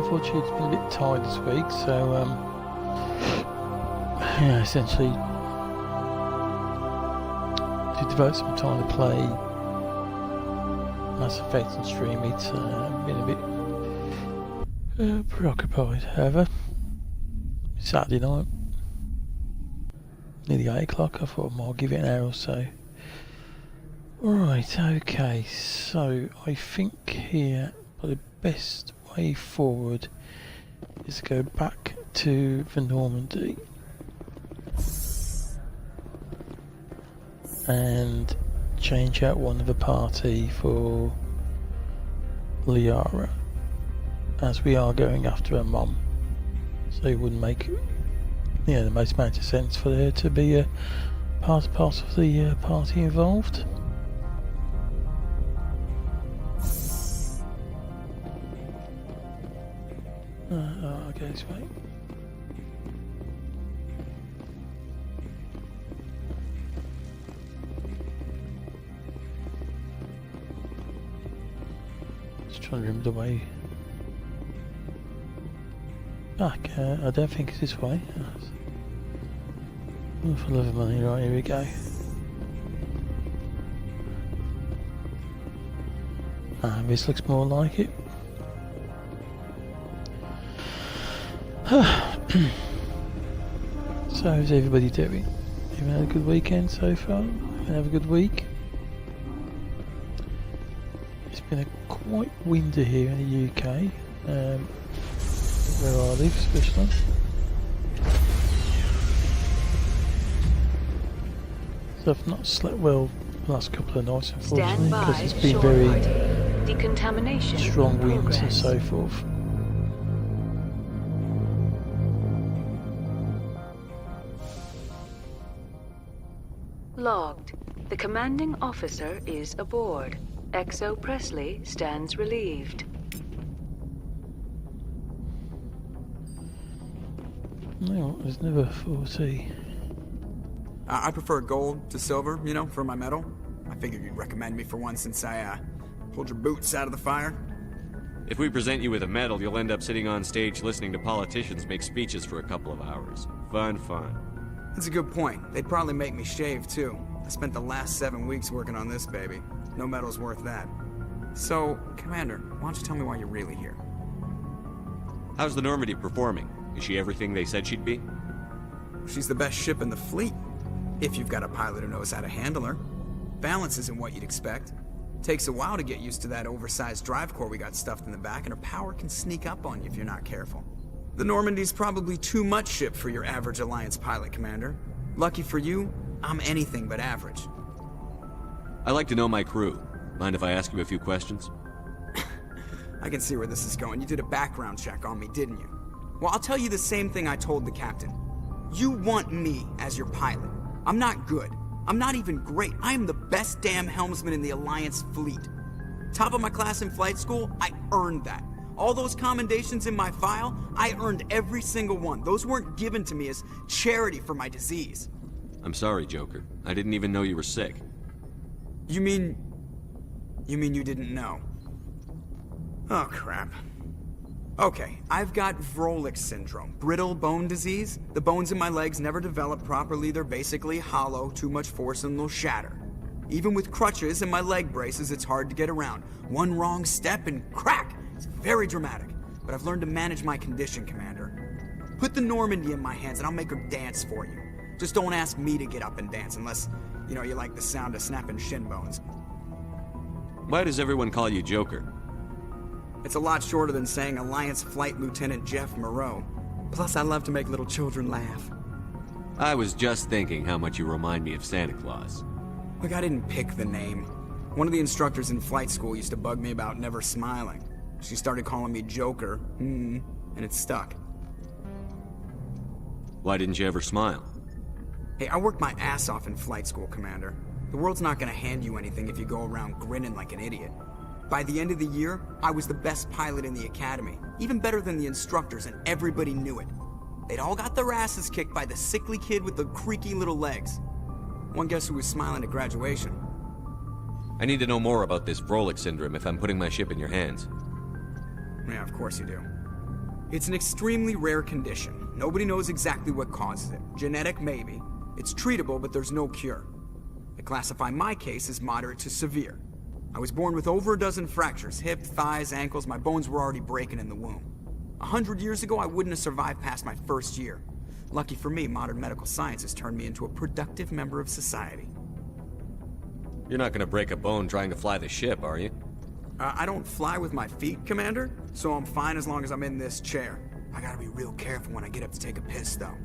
unfortunately it's been a bit tired this week, so yeah, essentially to devote some time to play Mass Effect and stream it, been a bit preoccupied. However, Saturday night, nearly 8 o'clock, I thought I might give it an hour or so. Right, okay, so I think here the best way forward is to go back to the Normandy and change out one of the party for Liara, as we are going after her mum, so it wouldn't make the most amount of sense for there to be a part of the party involved. Okay, this way. Just trying to remember the way back. I don't think it's this way. Oh, for love of money, right, here we go. This looks more like it. So how's everybody doing? Have you had a good weekend so far? Have a good week? It's been quite windy here in the UK, where I live especially. So I've not slept well the last couple of nights, unfortunately, because it's been very strong winds and so forth. Logged. The commanding officer is aboard. XO Presley stands relieved. No, there's never 40. I prefer gold to silver, you know, for my medal. I figured you'd recommend me for one since I pulled your boots out of the fire. If we present you with a medal, you'll end up sitting on stage listening to politicians make speeches for a couple of hours. Fun. That's a good point. They'd probably make me shave, too. I spent the last 7 weeks working on this baby. No medal's worth that. So, Commander, why don't you tell me why you're really here? How's the Normandy performing? Is she everything they said she'd be? She's the best ship in the fleet. If you've got a pilot who knows how to handle her. Balance isn't what you'd expect. Takes a while to get used to that oversized drive core we got stuffed in the back, and her power can sneak up on you if you're not careful. The Normandy's probably too much ship for your average Alliance pilot, Commander. Lucky for you, I'm anything but average. I like to know my crew. Mind if I ask you a few questions? I can see where this is going. You did a background check on me, didn't you? Well, I'll tell you the same thing I told the captain. You want me as your pilot. I'm not good. I'm not even great. I am the best damn helmsman in the Alliance fleet. Top of my class in flight school, I earned that. All those commendations in my file, I earned every single one. Those weren't given to me as charity for my disease. I'm sorry, Joker. I didn't even know you were sick. You mean you didn't know? Oh, crap. Okay, I've got Vrolik syndrome, brittle bone disease. The bones in my legs never develop properly. They're basically hollow, too much force and they'll shatter. Even with crutches and my leg braces, it's hard to get around. One wrong step and crack! It's very dramatic, but I've learned to manage my condition, Commander. Put the Normandy in my hands and I'll make her dance for you. Just don't ask me to get up and dance unless, you know, you like the sound of snapping shin bones. Why does everyone call you Joker? It's a lot shorter than saying Alliance Flight Lieutenant Jeff Moreau. Plus, I love to make little children laugh. I was just thinking how much you remind me of Santa Claus. Look, I didn't pick the name. One of the instructors in flight school used to bug me about never smiling. She started calling me Joker, and it stuck. Why didn't you ever smile? Hey, I worked my ass off in flight school, Commander. The world's not gonna hand you anything if you go around grinning like an idiot. By the end of the year, I was the best pilot in the academy, even better than the instructors, and everybody knew it. They'd all got their asses kicked by the sickly kid with the creaky little legs. One guess who was smiling at graduation? I need to know more about this Vrolik syndrome if I'm putting my ship in your hands. Yeah, of course you do. It's an extremely rare condition. Nobody knows exactly what causes it. Genetic, maybe. It's treatable, but there's no cure. I classify my case as moderate to severe. I was born with over a dozen fractures, hip, thighs, ankles. My bones were already breaking in the womb. 100 years ago, I wouldn't have survived past my first year. Lucky for me, modern medical science has turned me into a productive member of society. You're not gonna break a bone trying to fly the ship, are you? I don't fly with my feet, Commander, so I'm fine as long as I'm in this chair. I gotta be real careful when I get up to take a piss, though.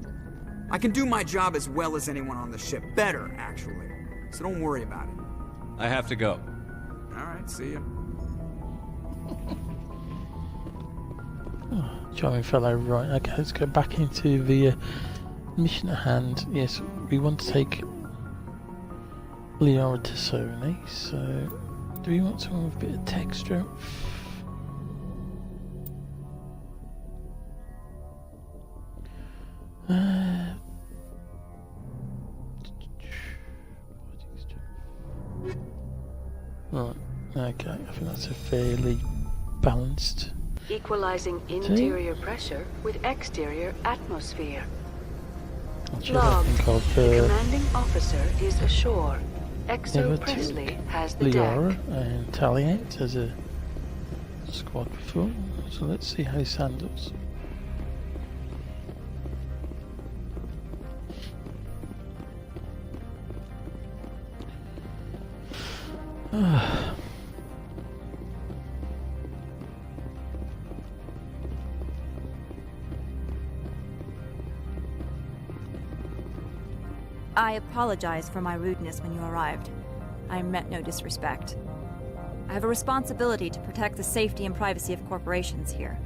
I can do my job as well as anyone on the ship. Better, actually. So don't worry about it. I have to go. Alright, see ya. Charming fellow, right, okay, let's go back into the mission at hand. Yes, we want to take Liara Tassoni, so do we want someone with a bit of tech strength? Right, okay, I think that's a fairly balanced. Equalizing interior pressure with exterior atmosphere. Actually, Log. I think of The commanding officer is ashore. never Exo took Presley has the Liara deck. and Taliant as a squad before, so let's see how this handles. I apologize for my rudeness when you arrived. I meant no disrespect. I have a responsibility to protect the safety and privacy of corporations here.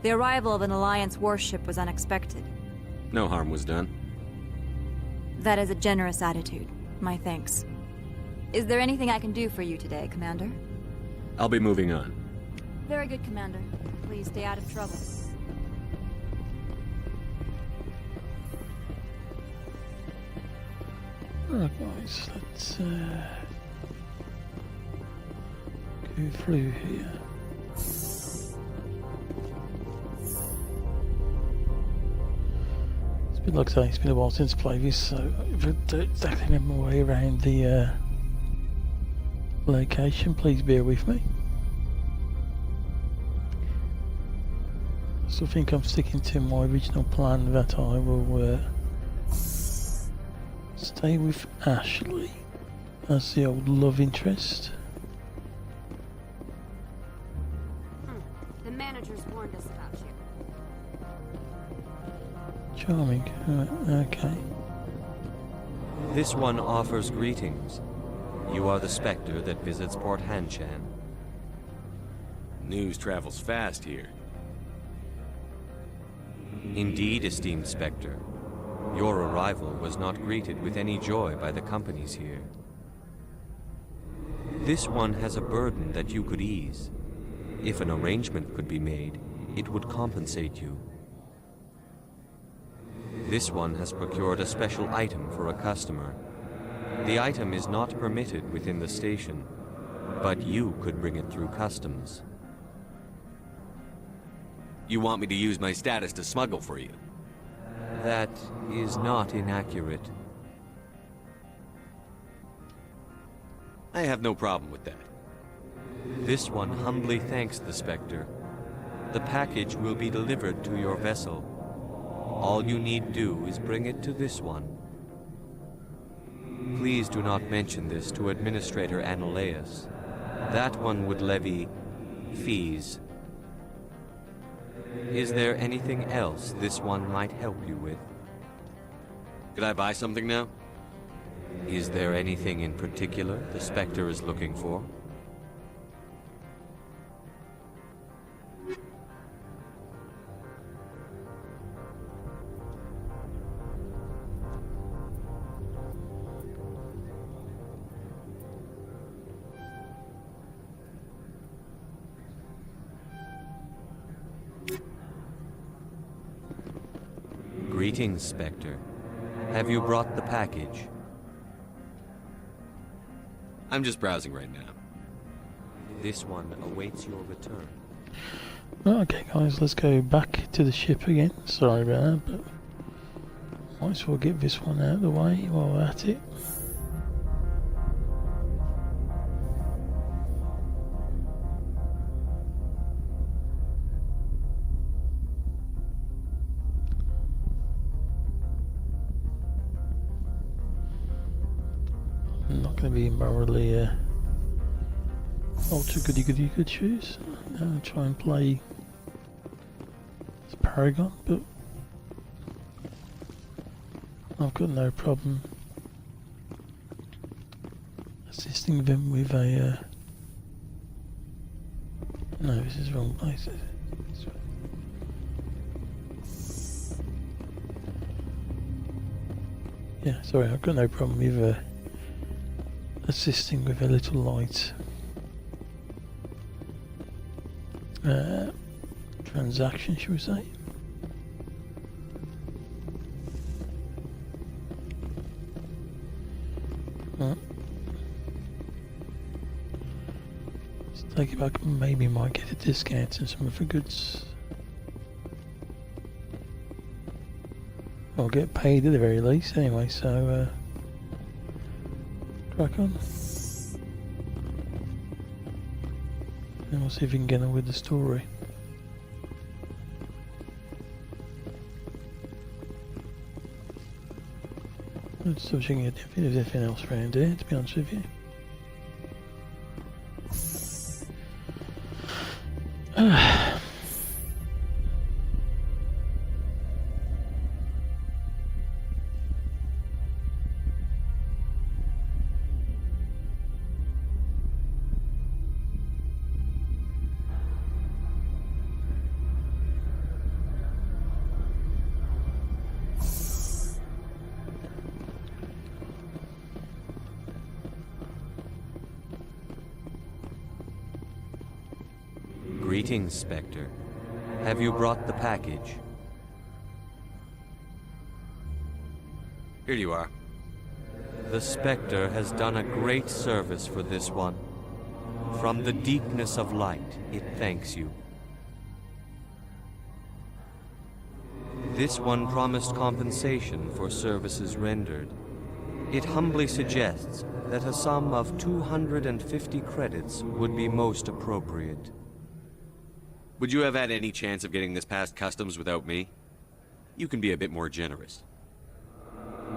The arrival of an Alliance warship was unexpected. No harm was done. That is a generous attitude. My thanks. Is there anything I can do for you today, Commander? I'll be moving on. Very good, Commander. Please stay out of trouble. Right guys, let's go through here. It's been, like I say, it's been a while since I played this, so I don't exactly remember my way around the location. Please bear with me. I still think I'm sticking to my original plan that I will stay with Ashley as the old love interest. The managers warned us about you. Charming. Okay. This one offers greetings. You are the Spectre that visits Port Hanshan. News travels fast here. Indeed, esteemed Spectre. Your arrival was not greeted with any joy by the companies here. This one has a burden that you could ease. If an arrangement could be made, it would compensate you. This one has procured a special item for a customer. The item is not permitted within the station, but you could bring it through customs. You want me to use my status to smuggle for you? That is not inaccurate. I have no problem with that. This one humbly thanks the Spectre. The package will be delivered to your vessel. All you need do is bring it to this one. Please do not mention this to Administrator Anolaeus. That one would levy fees. Is there anything else this one might help you with? Could I buy something now? Is there anything in particular the Spectre is looking for? Greetings, Spectre. Have you brought the package? I'm just browsing right now. This one awaits your return. Okay guys, let's go back to the ship again. Sorry about that, but might as well get this one out of the way while we're at it. I'm not going to be morally ultra goody good shoes. Try and play as Paragon, but I've got no problem assisting them with a no, this is the wrong place, is it? This way. Yeah, sorry, I've got no problem with assisting with a little light transaction, should we say? Let's take it back. Maybe might get a discount on some of the goods. I'll get paid at the very least anyway, so crack on. And we'll see if we can get on with the story. Let's see if we can get anything else around here, to be honest with you. Greetings, Spectre. Have you brought the package? Here you are. The Spectre has done a great service for this one. From the deepness of light, it thanks you. This one promised compensation for services rendered. It humbly suggests that a sum of 250 credits would be most appropriate. Would you have had any chance of getting this past customs without me? You can be a bit more generous.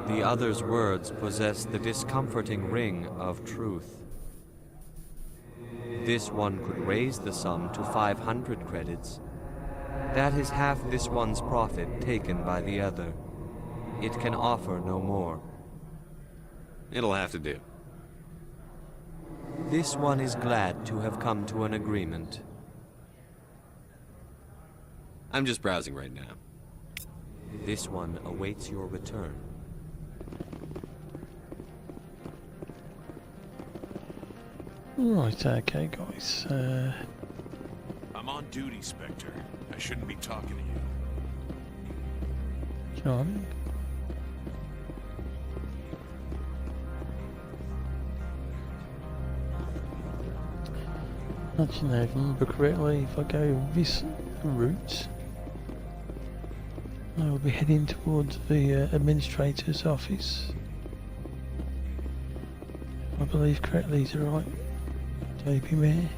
The other's words possess the discomforting ring of truth. This one could raise the sum to 500 credits. That is half this one's profit taken by the other. It can offer no more. It'll have to do. This one is glad to have come to an agreement. I'm just browsing right now. This one awaits your return. Right, okay guys. I'm on duty, Spectre. I shouldn't be talking to you. Charming. Actually, no, if I remember correctly, if I go this route, I will be heading towards the administrator's office. I believe correctly, is it right? JP Mayor.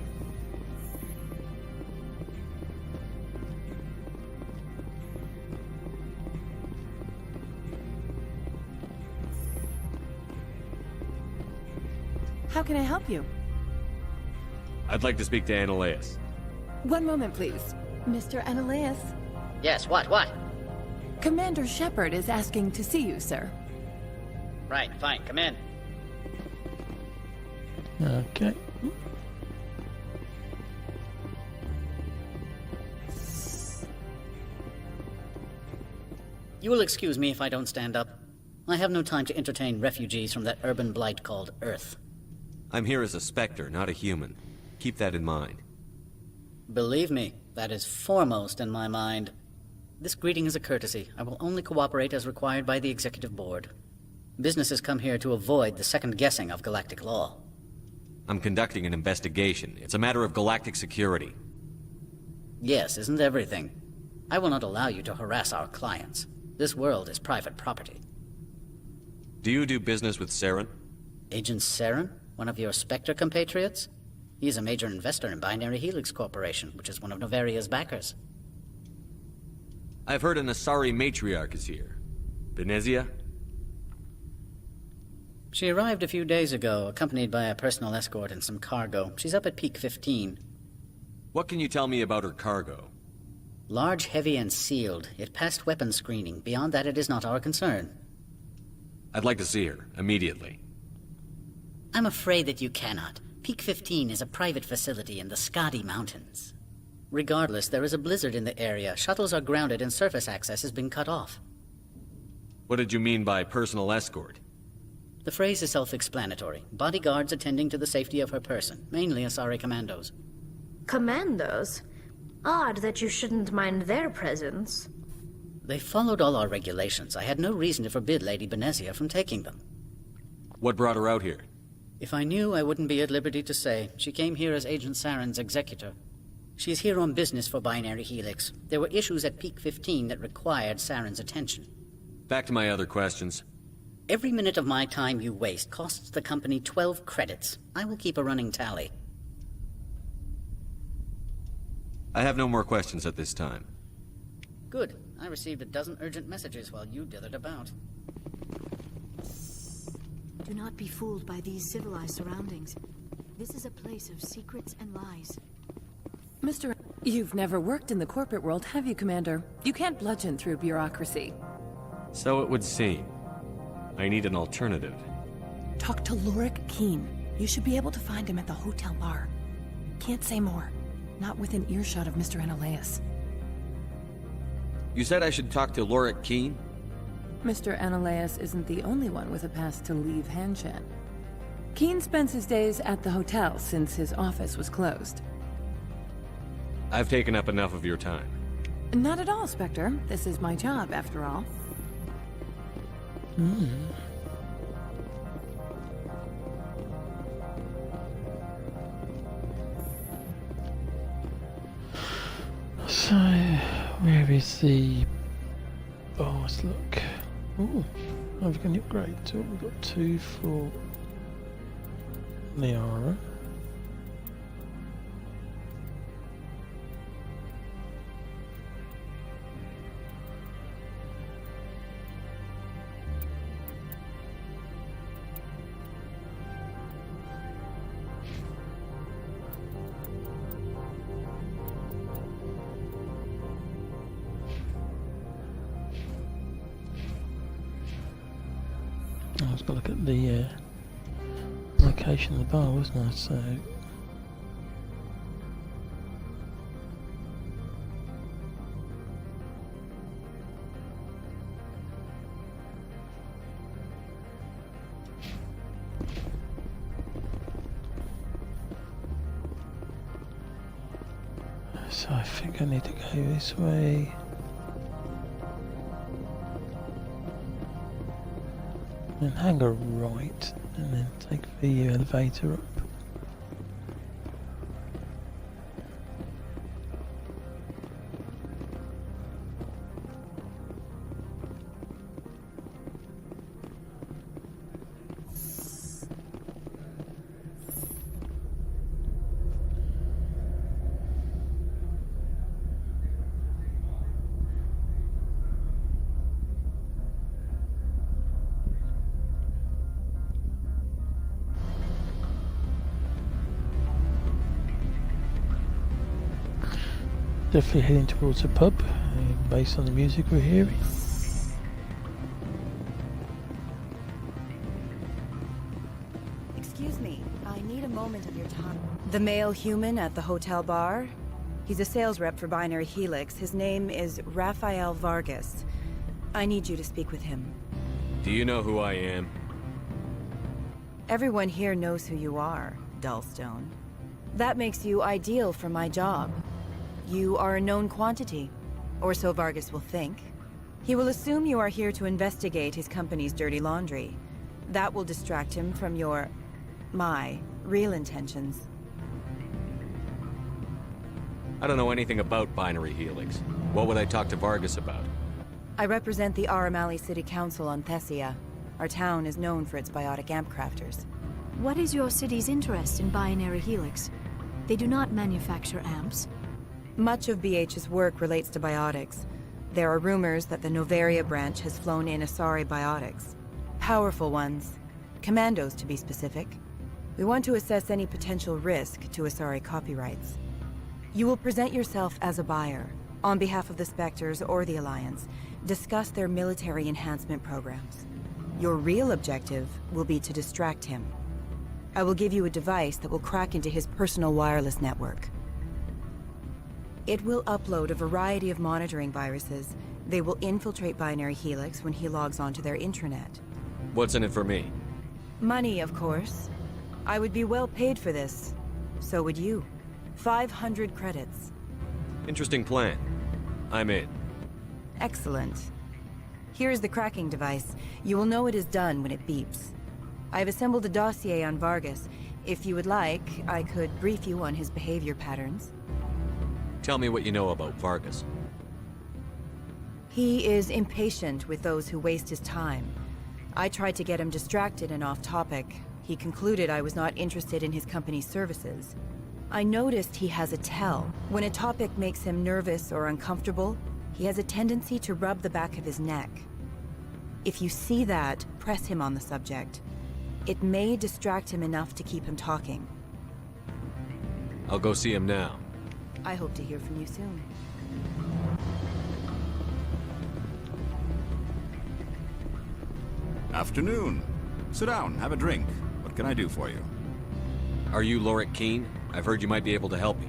How can I help you? I'd like to speak to Annaleus. One moment, please. Mr. Annaleus, Yes, what? Commander Shepard is asking to see you, sir. Right, fine, come in. Okay. You will excuse me if I don't stand up. I have no time to entertain refugees from that urban blight called Earth. I'm here as a Spectre, not a human. Keep that in mind. Believe me, that is foremost in my mind. This greeting is a courtesy. I will only cooperate as required by the Executive Board. Businesses come here to avoid the second guessing of galactic law. I'm conducting an investigation. It's a matter of galactic security. Yes, isn't everything? I will not allow you to harass our clients. This world is private property. Do you do business with Saren? Agent Saren? One of your Spectre compatriots? He's a major investor in Binary Helix Corporation, which is one of Novaria's backers. I've heard an Asari matriarch is here. Benezia? She arrived a few days ago, accompanied by a personal escort and some cargo. She's up at Peak 15. What can you tell me about her cargo? Large, heavy, and sealed. It passed weapons screening. Beyond that, it is not our concern. I'd like to see her, immediately. I'm afraid that you cannot. Peak 15 is a private facility in the Skadi Mountains. Regardless, there is a blizzard in the area. Shuttles are grounded and surface access has been cut off. What did you mean by personal escort? The phrase is self-explanatory. Bodyguards attending to the safety of her person, mainly Asari commandos. Commandos? Odd that you shouldn't mind their presence. They followed all our regulations. I had no reason to forbid Lady Benezia from taking them. What brought her out here? If I knew, I wouldn't be at liberty to say. She came here as Agent Saren's executor. She's here on business for Binary Helix. There were issues at Peak 15 that required Saren's attention. Back to my other questions. Every minute of my time you waste costs the company 12 credits. I will keep a running tally. I have no more questions at this time. Good. I received a dozen urgent messages while you dithered about. Do not be fooled by these civilized surroundings. This is a place of secrets and lies. Mr. You've never worked in the corporate world, have you, Commander? You can't bludgeon through bureaucracy. So it would seem. I need an alternative. Talk to Lorik Keen. You should be able to find him at the hotel bar. Can't say more. Not within earshot of Mr. Analaeus. You said I should talk to Lorik Keen? Mr. Analaeus isn't the only one with a pass to leave Hanshan. Keen spends his days at the hotel since his office was closed. I've taken up enough of your time. Not at all, Spectre. This is my job, after all. So, where is the boss? Look. Ooh, I've got an upgrade tool. We've got 2 for Liara. I was going to look at the location of the bar, wasn't I? So I think I need to go this way. And hang a right, and then take the elevator up. Definitely heading towards a pub, based on the music we're hearing. Excuse me, I need a moment of your time. The male human at the hotel bar? He's a sales rep for Binary Helix. His name is Rafael Vargas. I need you to speak with him. Do you know who I am? Everyone here knows who you are, Dullstone. That makes you ideal for my job. You are a known quantity, or so Vargas will think. He will assume you are here to investigate his company's dirty laundry. That will distract him from my real intentions. I don't know anything about Binary Helix. What would I talk to Vargas about? I represent the Aramali City Council on Thessia. Our town is known for its biotic amp crafters. What is your city's interest in Binary Helix? They do not manufacture amps. Much of BH's work relates to biotics. There are rumors that the Novaria branch has flown in Asari biotics. Powerful ones. Commandos, to be specific. We want to assess any potential risk to Asari copyrights. You will present yourself as a buyer, on behalf of the Spectres or the Alliance. Discuss their military enhancement programs. Your real objective will be to distract him. I will give you a device that will crack into his personal wireless network. It will upload a variety of monitoring viruses. They will infiltrate Binary Helix when he logs onto their intranet. What's in it for me? Money, of course. I would be well paid for this. So would you. 500 credits. Interesting plan. I'm in. Excellent. Here is the cracking device. You will know it is done when it beeps. I have assembled a dossier on Vargas. If you would like, I could brief you on his behavior patterns. Tell me what you know about Vargas. He is impatient with those who waste his time. I tried to get him distracted and off topic. He concluded I was not interested in his company's services. I noticed he has a tell. When a topic makes him nervous or uncomfortable, he has a tendency to rub the back of his neck. If you see that, press him on the subject. It may distract him enough to keep him talking. I'll go see him now. I hope to hear from you soon. Afternoon. Sit down, have a drink. What can I do for you? Are you Lorik Keene? I've heard you might be able to help me.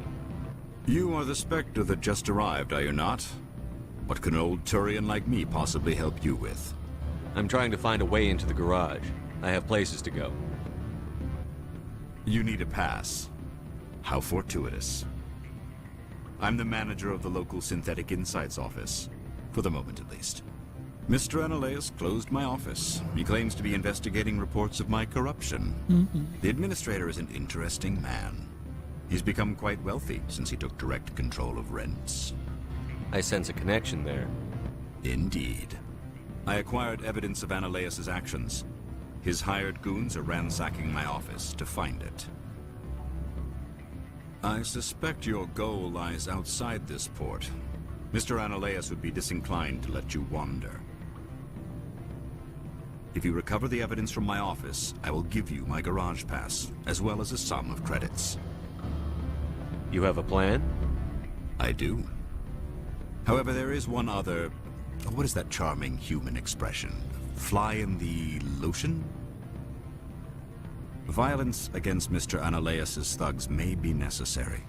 You are the Spectre that just arrived, are you not? What can an old Turian like me possibly help you with? I'm trying to find a way into the garage. I have places to go. You need a pass. How fortuitous. I'm the manager of the local Synthetic Insights office. For the moment, at least. Mr. Analaeus closed my office. He claims to be investigating reports of my corruption. The administrator is an interesting man. He's become quite wealthy since he took direct control of rents. I sense a connection there. Indeed. I acquired evidence of Analaeus' actions. His hired goons are ransacking my office to find it. I suspect your goal lies outside this port. Mr. Analaeus would be disinclined to let you wander. If you recover the evidence from my office, I will give you my garage pass, as well as a sum of credits. You have a plan? I do. However, there is one other... What is that charming human expression? Fly in the lotion? Violence against Mr. Analaeus' thugs may be necessary.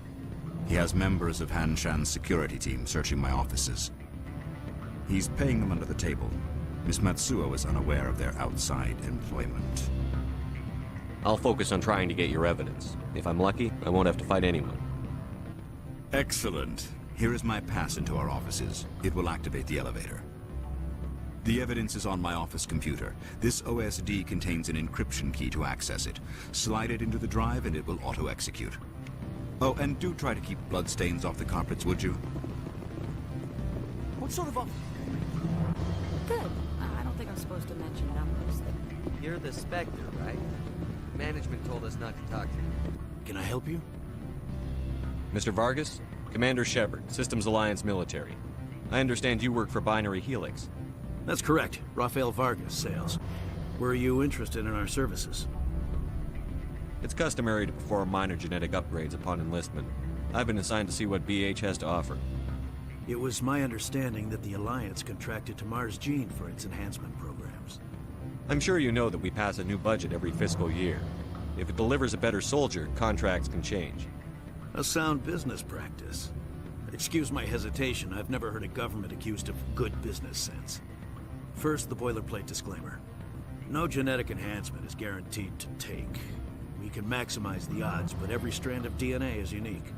He has members of Han Shan's security team searching my offices. He's paying them under the table. Miss Matsuo is unaware of their outside employment. I'll focus on trying to get your evidence. If I'm lucky, I won't have to fight anyone. Excellent. Here is my pass into our offices. It will activate the elevator. The evidence is on my office computer. This OSD contains an encryption key to access it. Slide it into the drive and it will auto-execute. Oh, and do try to keep bloodstains off the carpets, would you? What sort of Good. I don't think I'm supposed to mention numbers. You're the Spectre, right? Management told us not to talk to you. Can I help you? Mr. Vargas? Commander Shepard, Systems Alliance Military. I understand you work for Binary Helix. That's correct. Rafael Vargas, sales. Were you interested in our services? It's customary to perform minor genetic upgrades upon enlistment. I've been assigned to see what BH has to offer. It was my understanding that the Alliance contracted to Mars Gene for its enhancement programs. I'm sure you know that we pass a new budget every fiscal year. If it delivers a better soldier, contracts can change. A sound business practice. Excuse my hesitation, I've never heard a government accused of good business sense. First, the boilerplate disclaimer. No genetic enhancement is guaranteed to take. We can maximize the odds, but every strand of DNA is unique.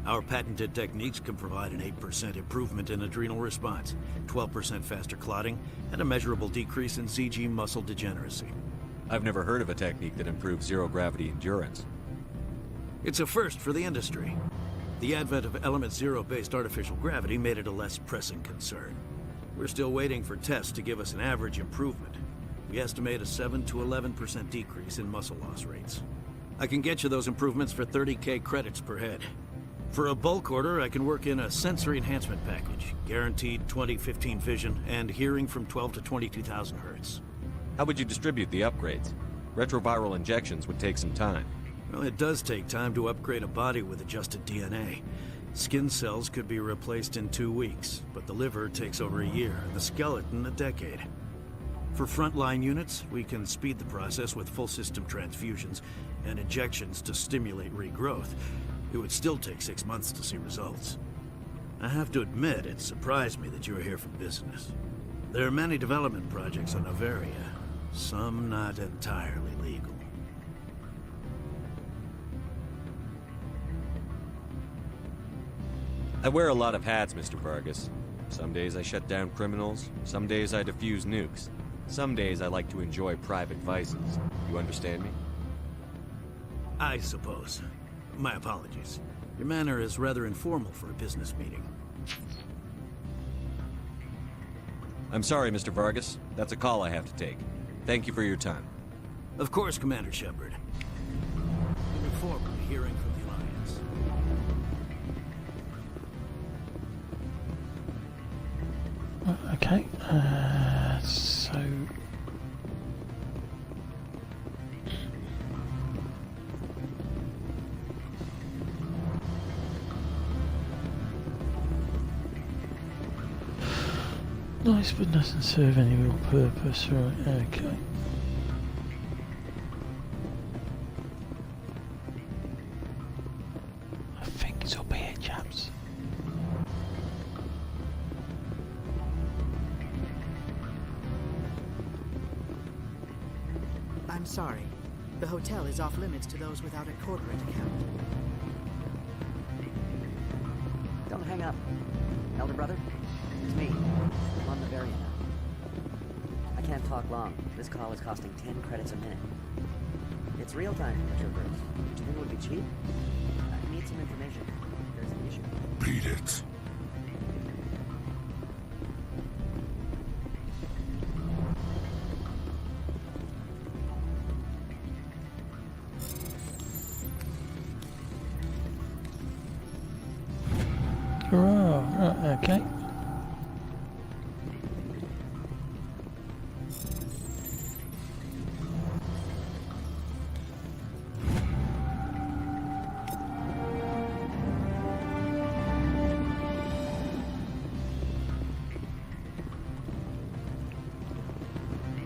Our patented techniques can provide an 8% improvement in adrenal response, 12% faster clotting, and a measurable decrease in ZG muscle degeneracy. I've never heard of a technique that improves zero-gravity endurance. It's a first for the industry. The advent of Element Zero-based artificial gravity made it a less pressing concern. We're still waiting for tests to give us an average improvement. We estimate a 7 to 11% decrease in muscle loss rates. I can get you those improvements for 30K credits per head. For a bulk order, I can work in a sensory enhancement package, guaranteed 20/15 vision, and hearing from 12 to 22,000 hertz. How would you distribute the upgrades? Retroviral injections would take some time. Well, it does take time to upgrade a body with adjusted DNA. Skin cells could be replaced in 2 weeks, but the liver takes over a year, and the skeleton a decade. For frontline units, we can speed the process with full system transfusions and injections to stimulate regrowth. It would still take 6 months to see results. I have to admit, it surprised me that you were here for business. There are many development projects on Noveria, some not entirely legal. I wear a lot of hats, Mr. Vargas. Some days I shut down criminals, some days I defuse nukes. Some days I like to enjoy private vices. You understand me? I suppose. My apologies. Your manner is rather informal for a business meeting. I'm sorry, Mr. Vargas. That's a call I have to take. Thank you for your time. Of course, Commander Shepard. We look forward to hearing from the Alliance. Okay, so... Nice, but doesn't serve any real purpose, right? Okay. I think it's up here, chaps. I'm sorry. The hotel is off limits to those without a corporate account. Don't hang up. Elder brother, it's me. I'm on Noveria now. I can't talk long. This call is costing 10 credits a minute. It's real time for troopers. Do you think it would be cheap? I need some information. There's an issue. Beat it. Right, okay.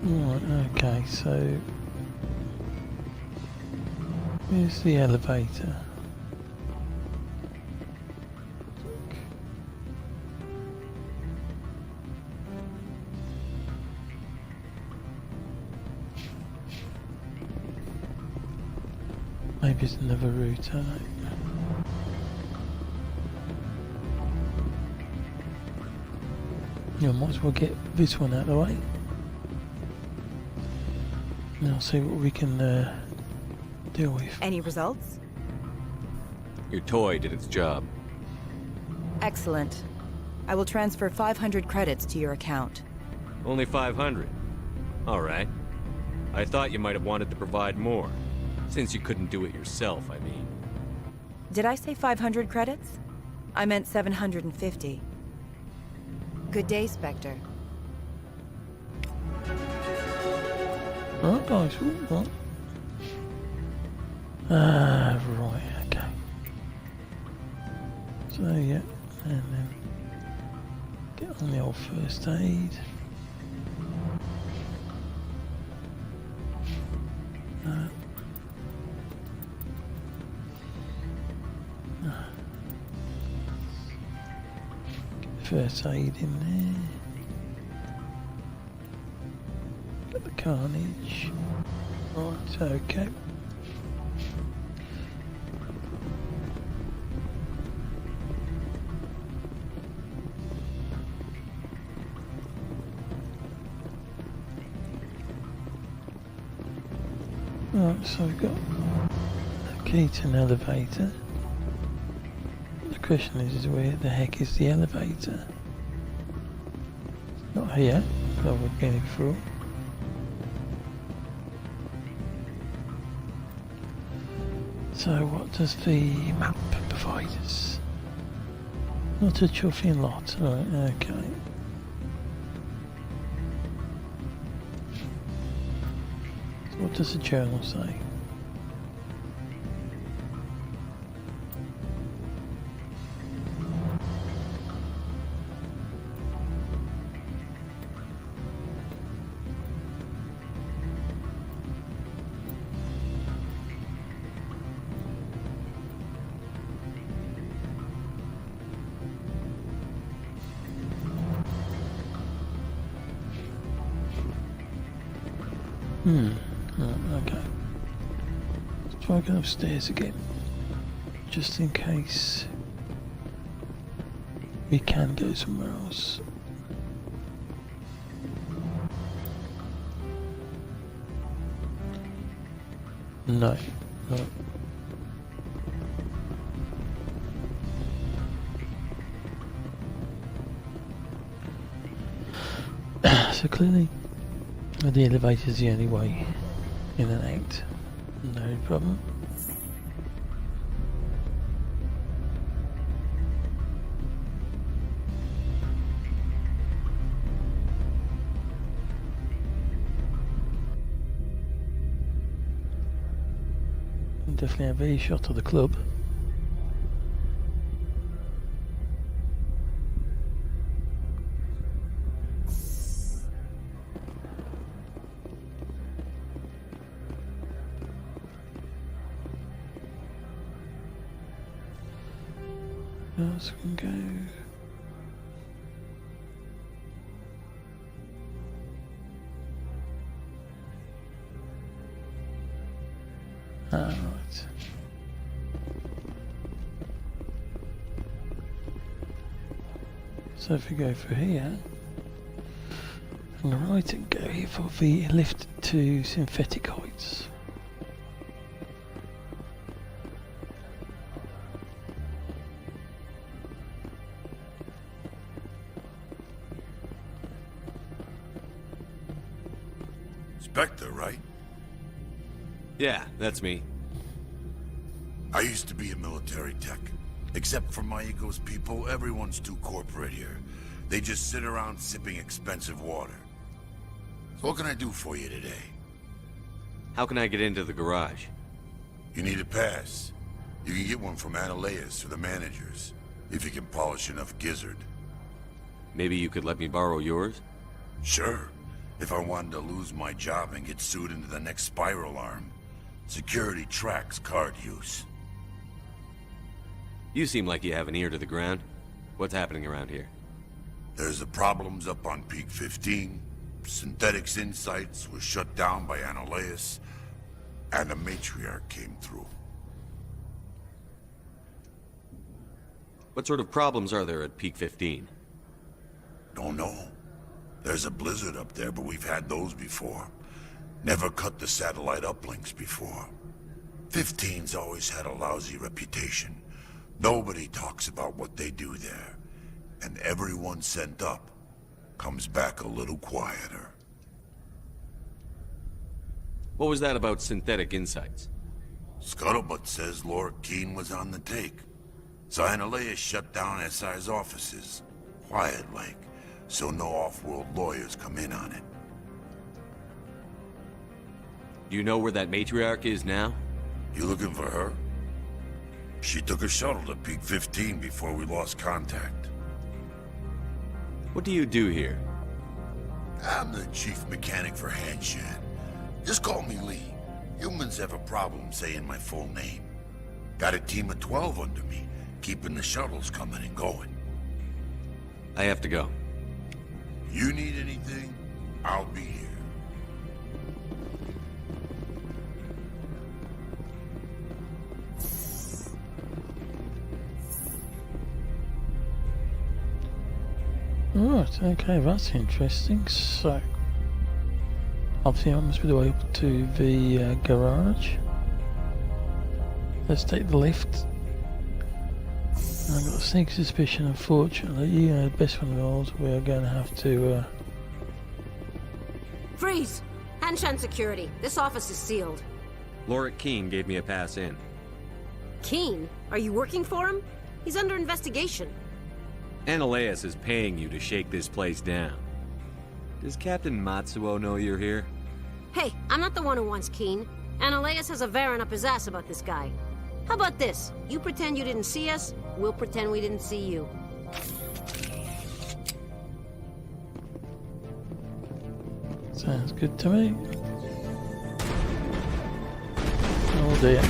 Right, okay, so here's the elevator. Maybe it's another route, I don't know. Yeah, might as well get this one out of the way. Now see what we can deal with. Any results? Your toy did its job. Excellent. I will transfer 500 credits to your account. Only 500. All right. I thought you might have wanted to provide more. Since you couldn't do it yourself, I mean. Did I say 500 credits? I meant 750. Good day, Spectre. Oh, nice. Ooh, right. Right, okay. So, yeah, and then get on the old first aid. First aid in there. Got the carnage. Right, okay. Right, so we've got a key to an elevator. The question is where the heck is the elevator? Not here, so we're getting through. So what does the map provide us? Not a chuffing lot, right, okay. So what does the journal say? Okay. Let's try going upstairs again. Just in case we can go somewhere else. No. So clearly the elevator is the only way in and out. No problem. Definitely a very shot of the club. Else we can go. Right. So if we go through here, on the right and go here for the lift to Synthetic Heights. Spectre, right? Yeah, that's me. I used to be a military tech. Except for my ego's people, everyone's too corporate here. They just sit around sipping expensive water. So what can I do for you today? How can I get into the garage? You need a pass. You can get one from Analeas or the managers, if you can polish enough gizzard. Maybe you could let me borrow yours? Sure. If I wanted to lose my job and get sued into the next spiral arm. Security tracks card use. You seem like you have an ear to the ground. What's happening around here? There's the problems up on Peak 15. Synthetics Insights was shut down by Analeas. And the Matriarch came through. What sort of problems are there at Peak 15? Don't know. There's a blizzard up there, but we've had those before. Never cut the satellite uplinks before. 15's always had a lousy reputation. Nobody talks about what they do there. And everyone sent up comes back a little quieter. What was that about Synthetic Insights? Scuttlebutt says Lord Keene was on the take. So Analeas shut down SI's offices. Quiet-like. So no off-world lawyers come in on it. Do you know where that Matriarch is now? You looking for her? She took a shuttle to Peak 15 before we lost contact. What do you do here? I'm the chief mechanic for Hanshan. Just call me Lee. Humans have a problem saying my full name. Got a team of 12 under me, keeping the shuttles coming and going. I have to go. You need anything, I'll be here. Right, okay, that's interesting. So, obviously I must be the way up to the garage. Let's take the lift. I've got a sneaky suspicion, unfortunately, best one of those, we're going to have to, Freeze! Hanshan security. This office is sealed. Lorik Keen gave me a pass in. Keen? Are you working for him? He's under investigation. Ananias is paying you to shake this place down. Does Captain Matsuo know you're here? Hey, I'm not the one who wants Keen. Ananias has a Varen up his ass about this guy. How about this? You pretend you didn't see us, we'll pretend we didn't see you. sounds good to me. Oh dear.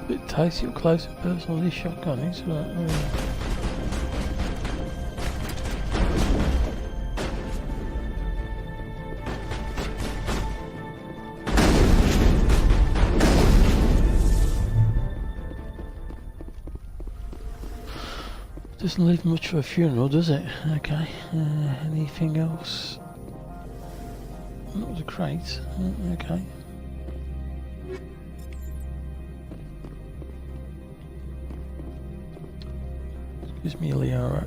Bit tasty up close and personal with this shotgun, is doesn't leave much for a funeral, does it? Okay. Anything else? That was a crate. Okay. Excuse me, Liara.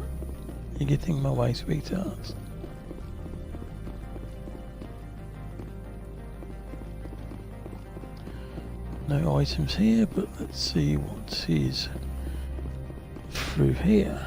You're getting my way, sweetheart. No items here, but let's see what is through here.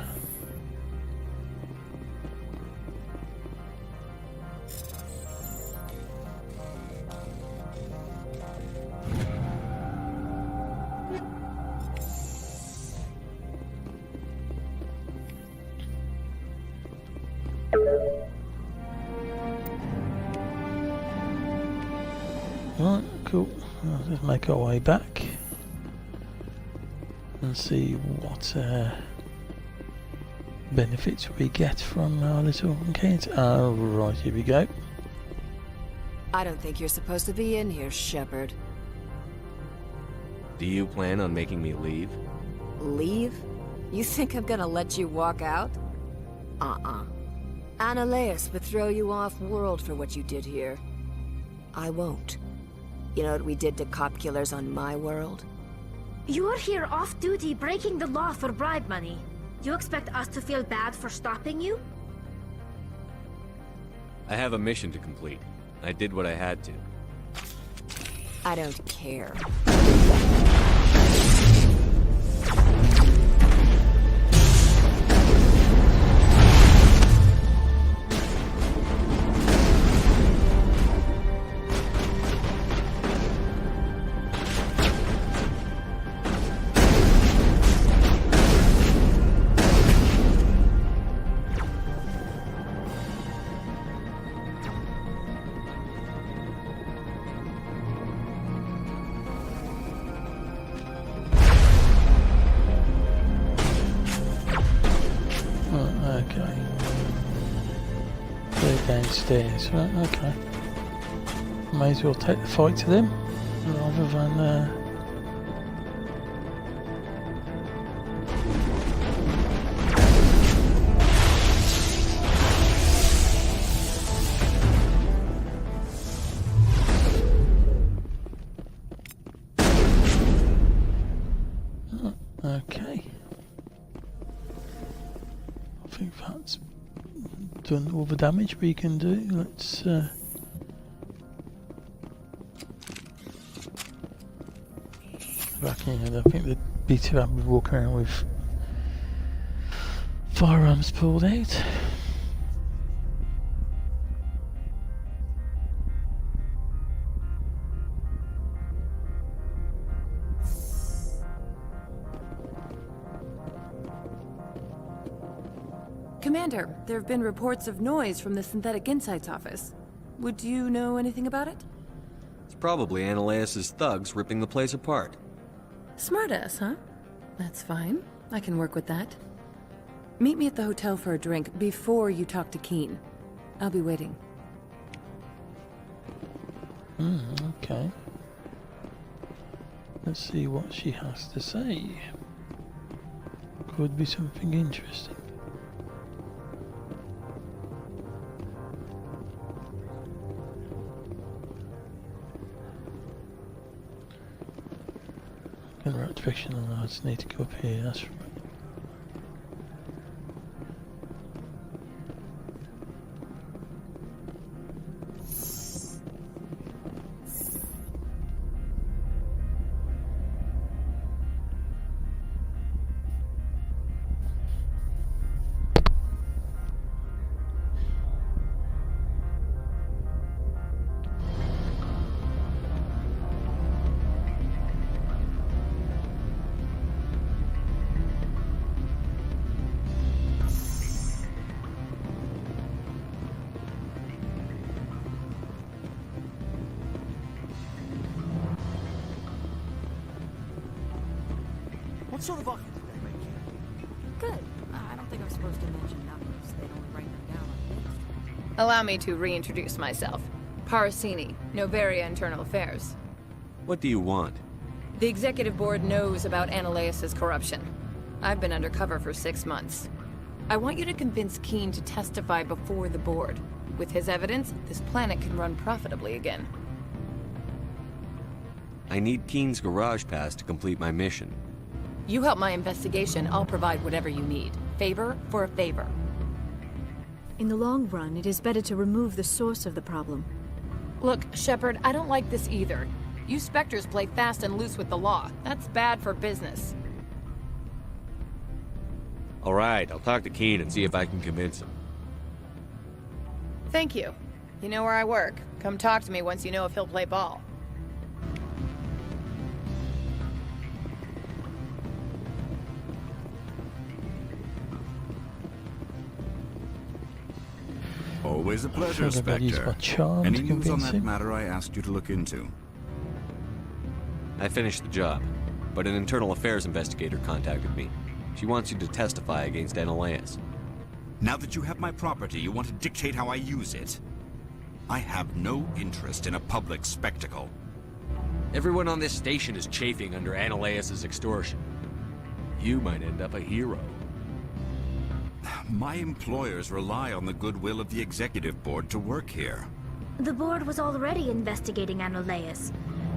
Right, cool. I'll just make our way back and see what benefits we get from our little encounter. Right, here we go. I don't think you're supposed to be in here, Shepard. Do you plan on making me leave? Leave? You think I'm gonna let you walk out? Ananias would throw you off-world for what you did here. I won't. You know what we did to cop killers on my world? You're here off-duty breaking the law for bribe money. You expect us to feel bad for stopping you? I have a mission to complete. I did what I had to. I don't care. Okay. They're downstairs, right? Okay. May as well take the fight to them rather than okay. I think that's done all the damage we can do. Let's back in. I think they'd be too happy walking around with firearms pulled out. Commander, there have been reports of noise from the Synthetic Insights office. Would you know anything about it? It's probably Ananias' thugs ripping the place apart. Smartass, huh? That's fine. I can work with that. Meet me at the hotel for a drink before you talk to Keen. I'll be waiting. Okay. Let's see what she has to say. Could be something interesting. Right direction, and I just need to go up here. That's right. What sort of offer do they make you? Good. I don't think I'm supposed to mention numbers. They only write them down on lists. Allow me to reintroduce myself. Parasini, Novaria Internal Affairs. What do you want? The Executive Board knows about Ananias' corruption. I've been undercover for 6 months. I want you to convince Keen to testify before the Board. With his evidence, this planet can run profitably again. I need Keen's garage pass to complete my mission. You help my investigation, I'll provide whatever you need. Favor for a favor. In the long run, it is better to remove the source of the problem. Look, Shepard, I don't like this either. You Spectres play fast and loose with the law. That's bad for business. Alright, I'll talk to Keen and see if I can convince him. Thank you. You know where I work. Come talk to me once you know if he'll play ball. Always a pleasure, Spectre. Any news on that matter I asked you to look into? I finished the job, but an internal affairs investigator contacted me. She wants you to testify against Ananias. Now that you have my property, you want to dictate how I use it? I have no interest in a public spectacle. Everyone on this station is chafing under Ananias' extortion. You might end up a hero. My employers rely on the goodwill of the Executive Board to work here. The board was already investigating Ananias.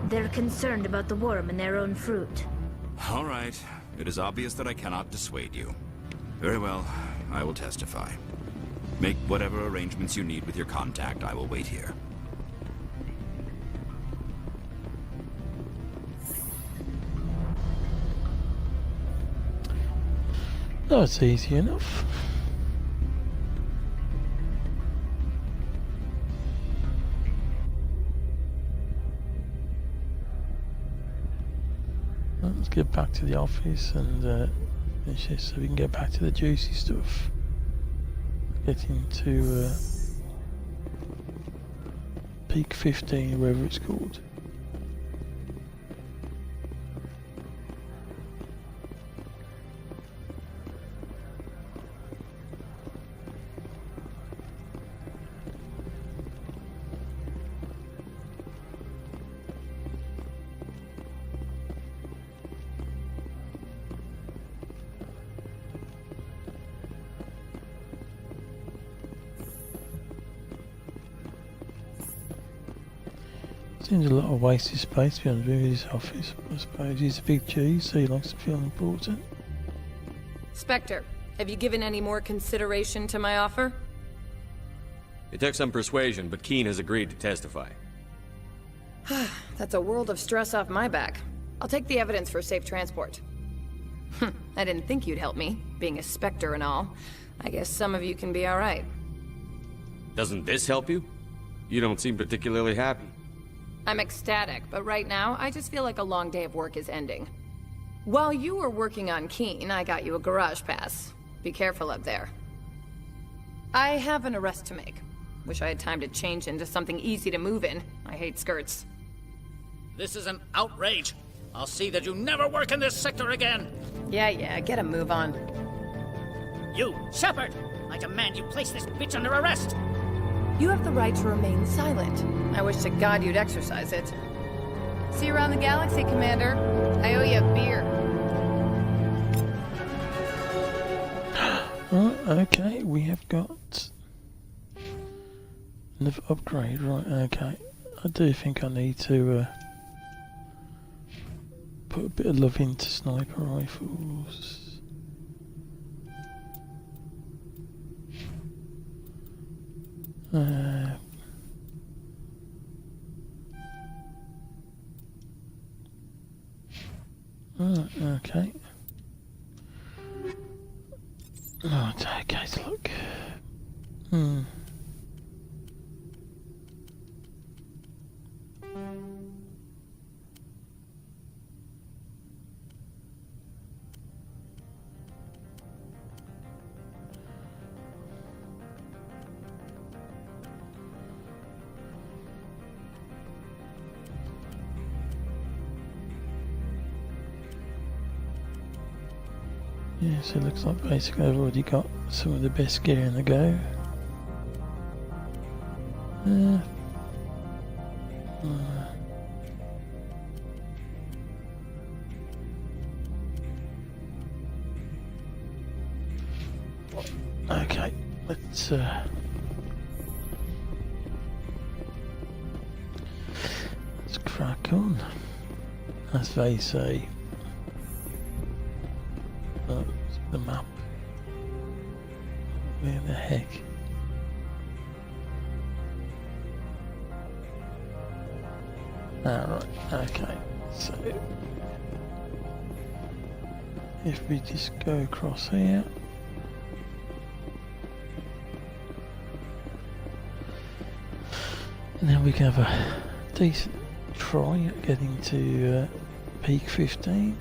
They're concerned about the worm in their own fruit. All right. It is obvious that I cannot dissuade you. Very well. I will testify. Make whatever arrangements you need with your contact. I will wait here. That's easy enough. Let's get back to the office and finish this so we can get back to the juicy stuff. Get into Peak 15, wherever it's called. Seems a lot of wasted space to be honest with his office. I suppose he's a big cheese, so he likes to feel important. Spectre, have you given any more consideration to my offer? It took some persuasion, but Keen has agreed to testify. That's a world of stress off my back. I'll take the evidence for safe transport. I didn't think you'd help me, being a Spectre and all. I guess some of you can be alright. Doesn't this help you? You don't seem particularly happy. I'm ecstatic, but right now, I just feel like a long day of work is ending. While you were working on Keen, I got you a garage pass. Be careful up there. I have an arrest to make. Wish I had time to change into something easy to move in. I hate skirts. This is an outrage. I'll see that you never work in this sector again. Yeah, get a move on. You, Shepard! I demand you place this bitch under arrest! You have the right to remain silent. I wish to God you'd exercise it. See you around the galaxy, Commander. I owe you a beer. Right, okay, we have got another upgrade, right, okay. I do think I need to put a bit of love into sniper rifles. Okay. Right, okay, so look. Yeah, so it looks like basically I've already got some of the best gear in the go. Okay, let's crack on, as they say. The map. Where the heck? Alright, okay. So if we just go across here. And then we can have a decent try at getting to peak 15.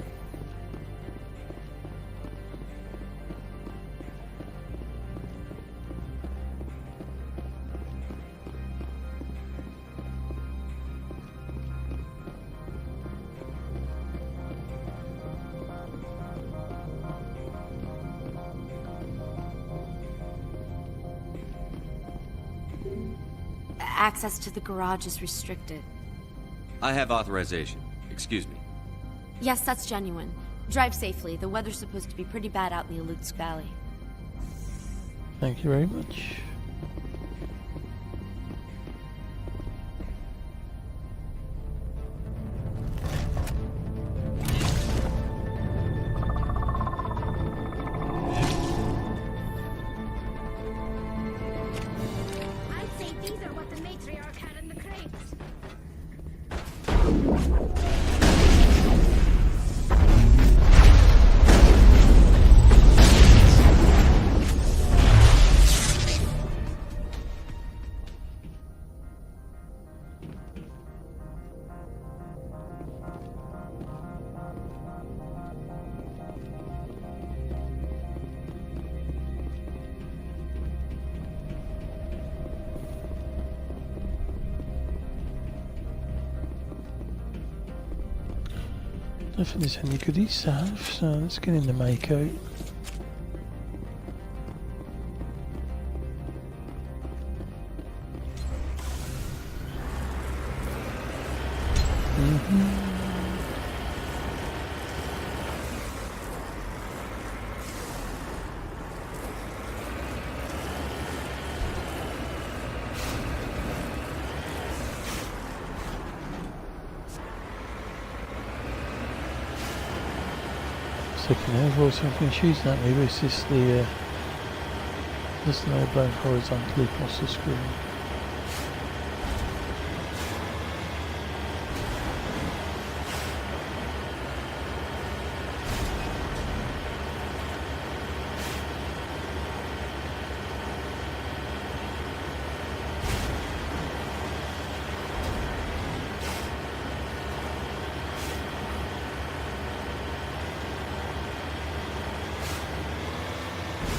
Access to the garage is restricted. I have authorization. Excuse me. Yes, that's genuine. Drive safely. The weather's supposed to be pretty bad out in the Alux Valley. Thank you very much. I don't think there's any goodies to have, so let's get in the Mako. Looking over, something shooting at me, but it's just the no blown horizontally across the screen.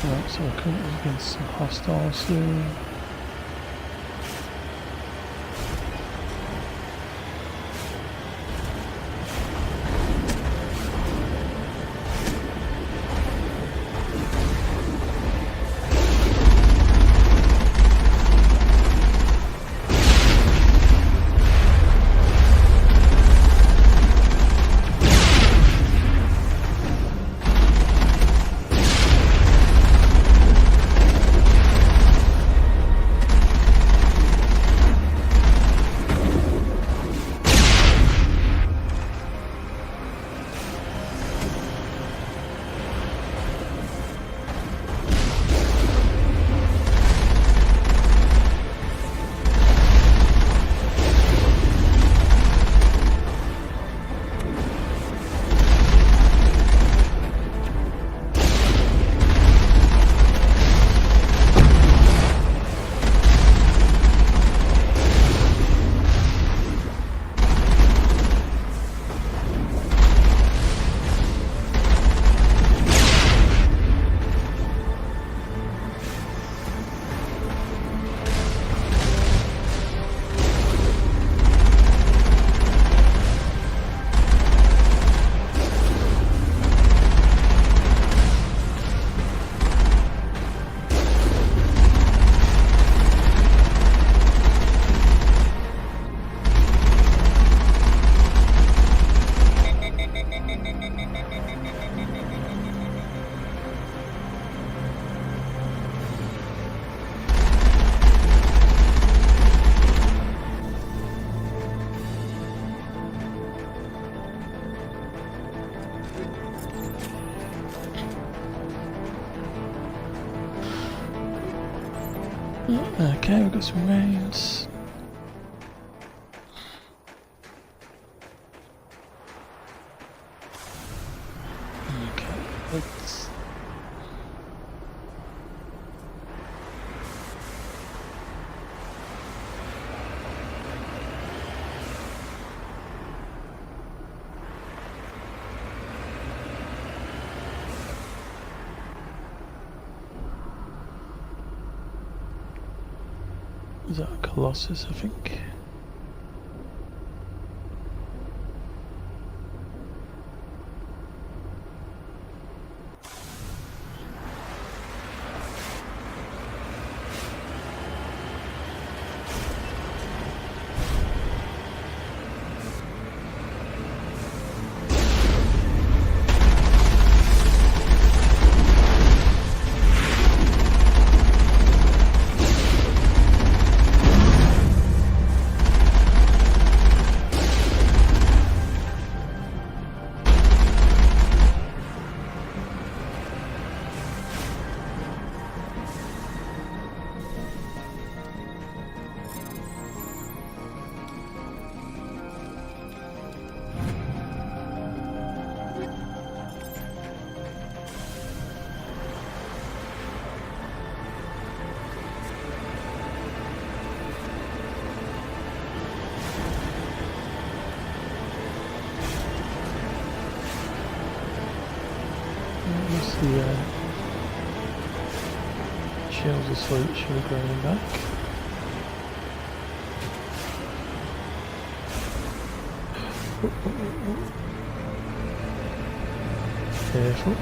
Right, so we're currently against some hostiles here. Okay, we've got some rounds. Okay, let's... Is that a Colossus, I think? What's the shells asleep, should we bring him back? Careful.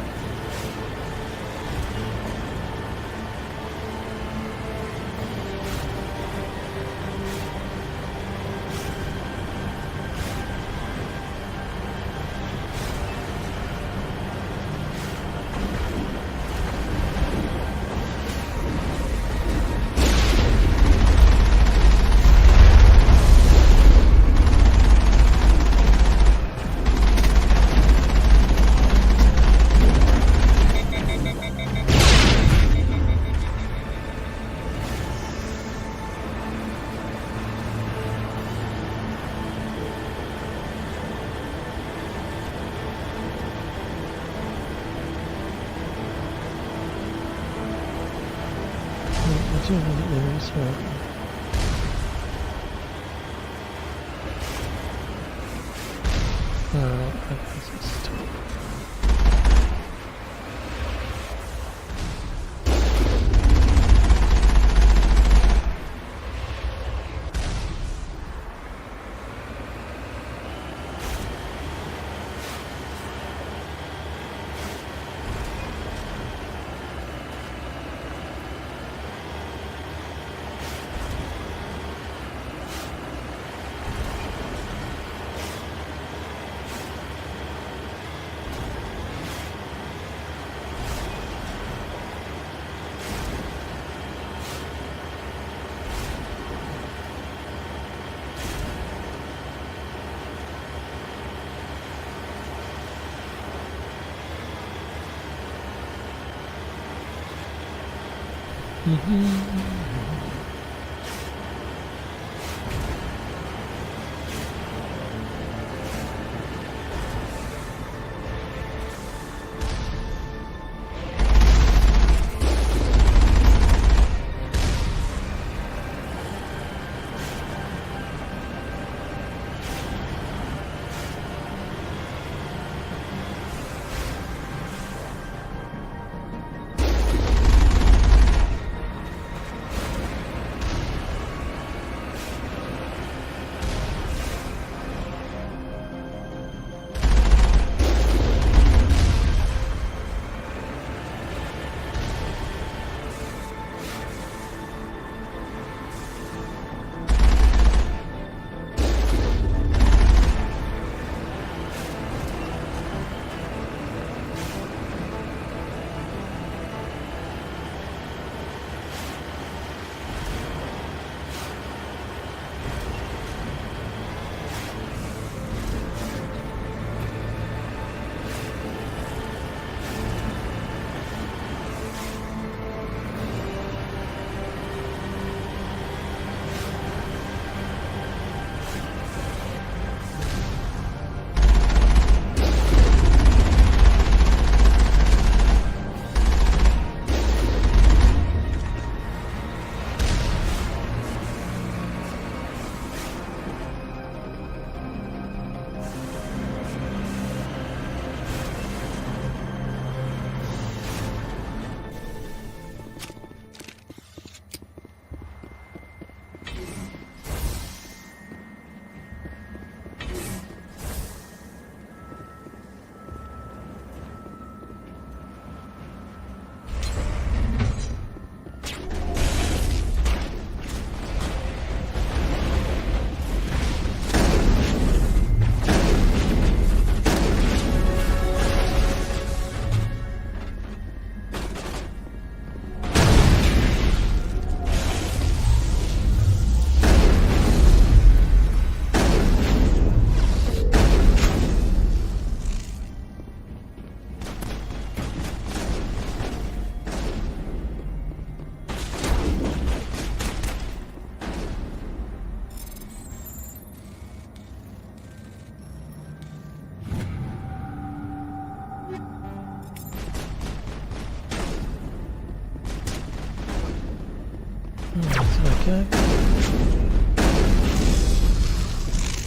go.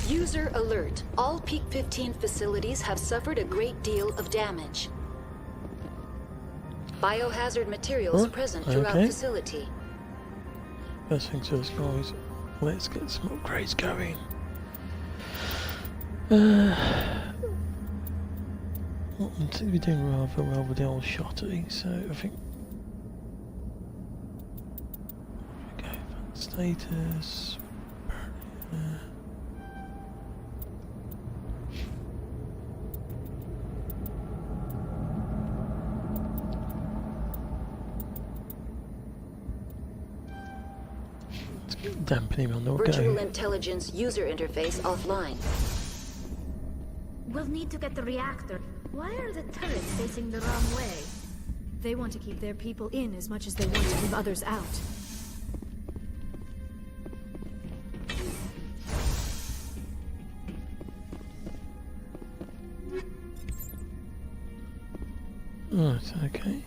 User alert. All Peak 15 facilities have suffered a great deal of damage. Biohazard materials present throughout facility. First things first, guys. Let's get some upgrades going. Well, I think we're doing rather well with the old shotty, so I think. Okay, status. Dampening on the Virtual intelligence user interface offline. We'll need to get the reactor. Why are the turrets facing the wrong way? They want to keep their people in as much as they want to keep others out. Right, okay.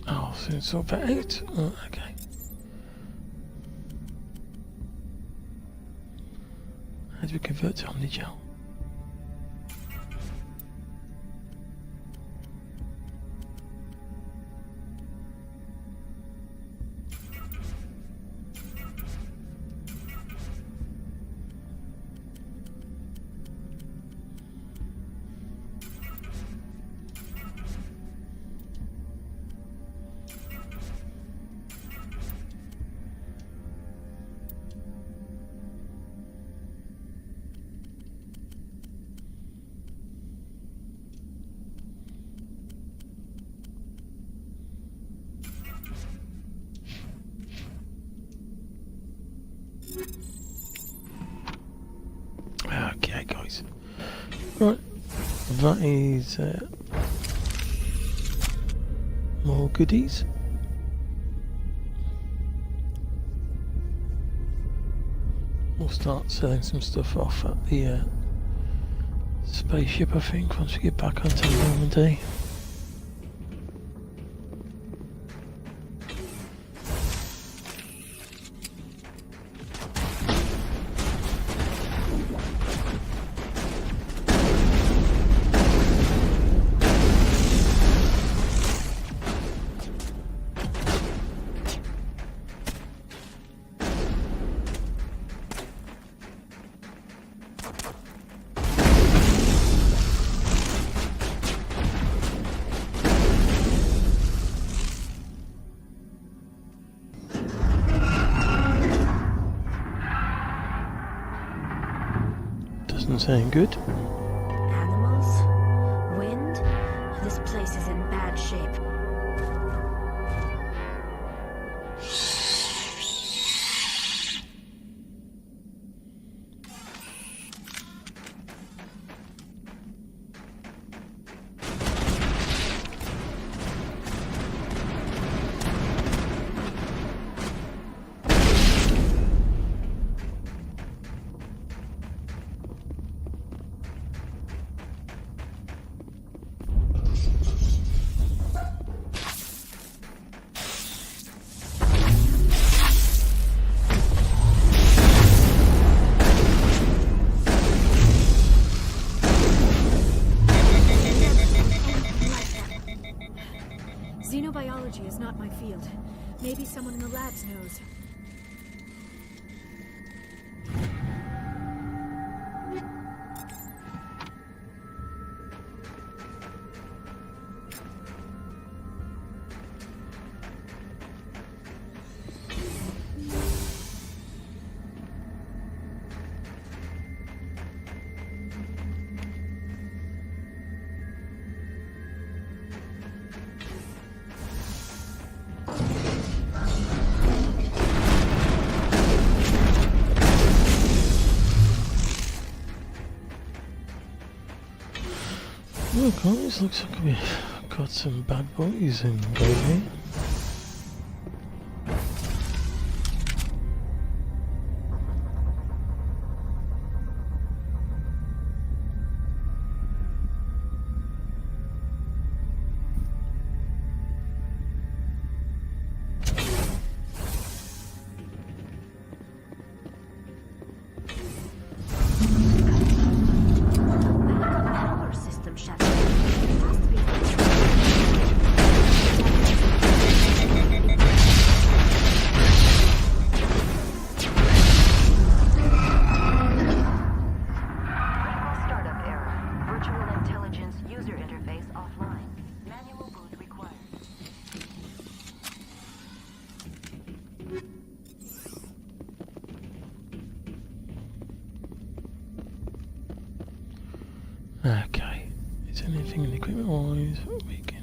Oh, so it's all about 8? Oh, okay. How do we convert to Omnigel? Okay, guys. Right, that is more goodies. We'll start selling some stuff off at the spaceship, I think, once we get back onto Normandy. Doesn't sound good. Animals? Wind? This place is in bad shape. Xenobiology is not my field. Maybe someone in the labs knows. Well guys, looks like we've got some bad boys in go here. days a week.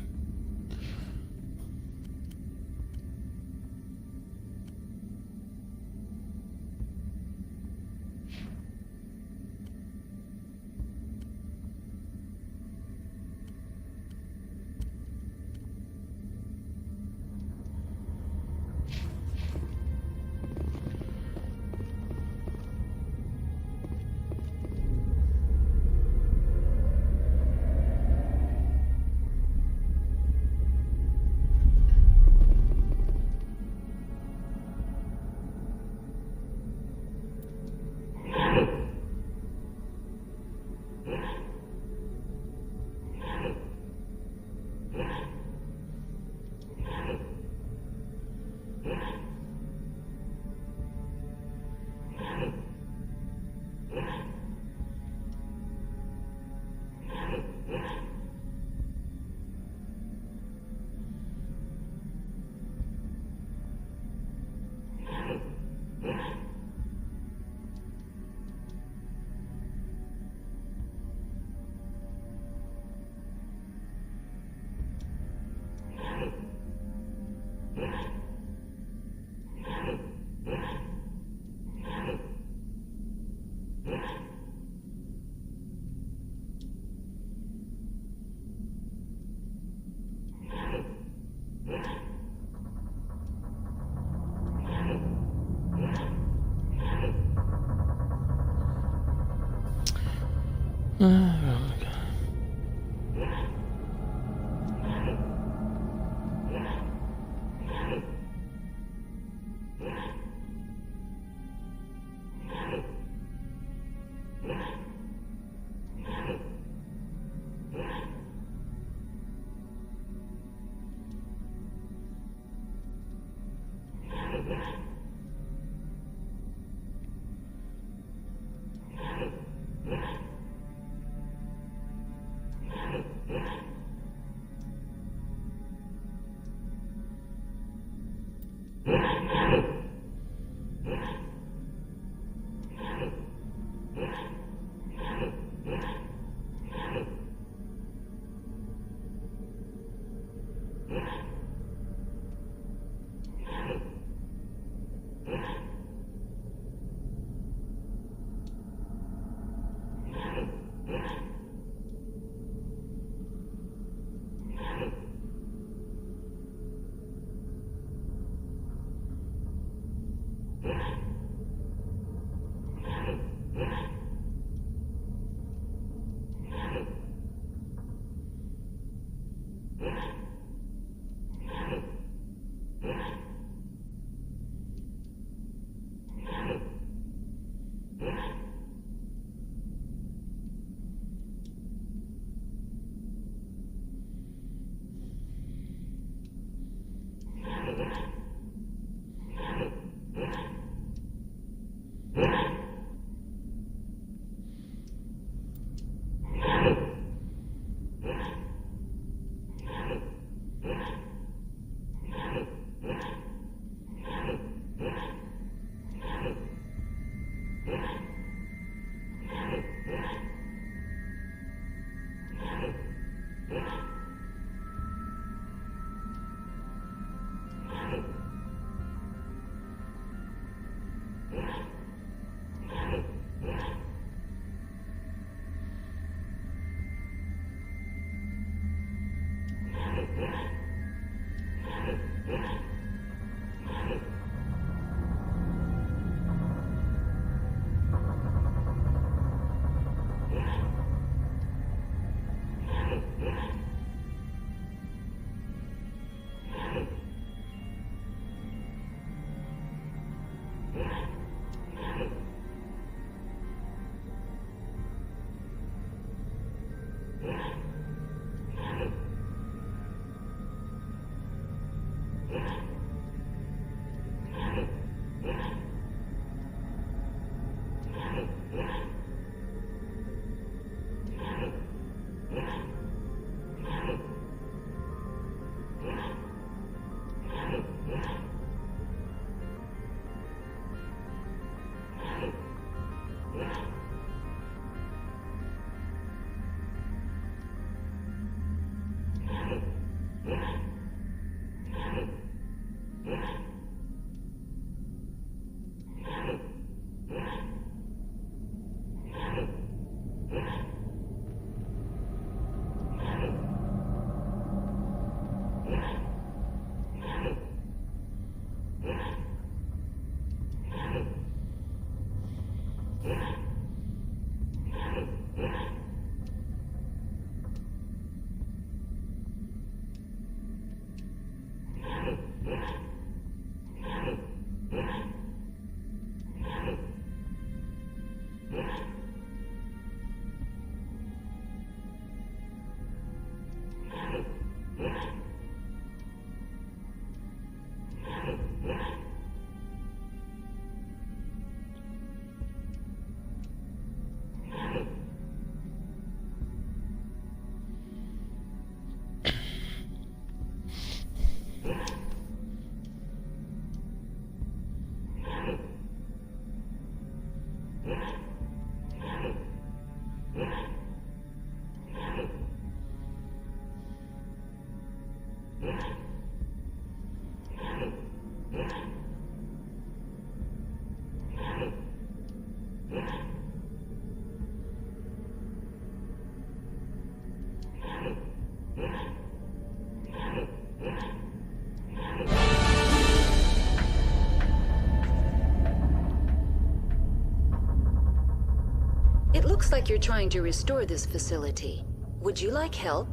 Looks like you're trying to restore this facility. Would you like help?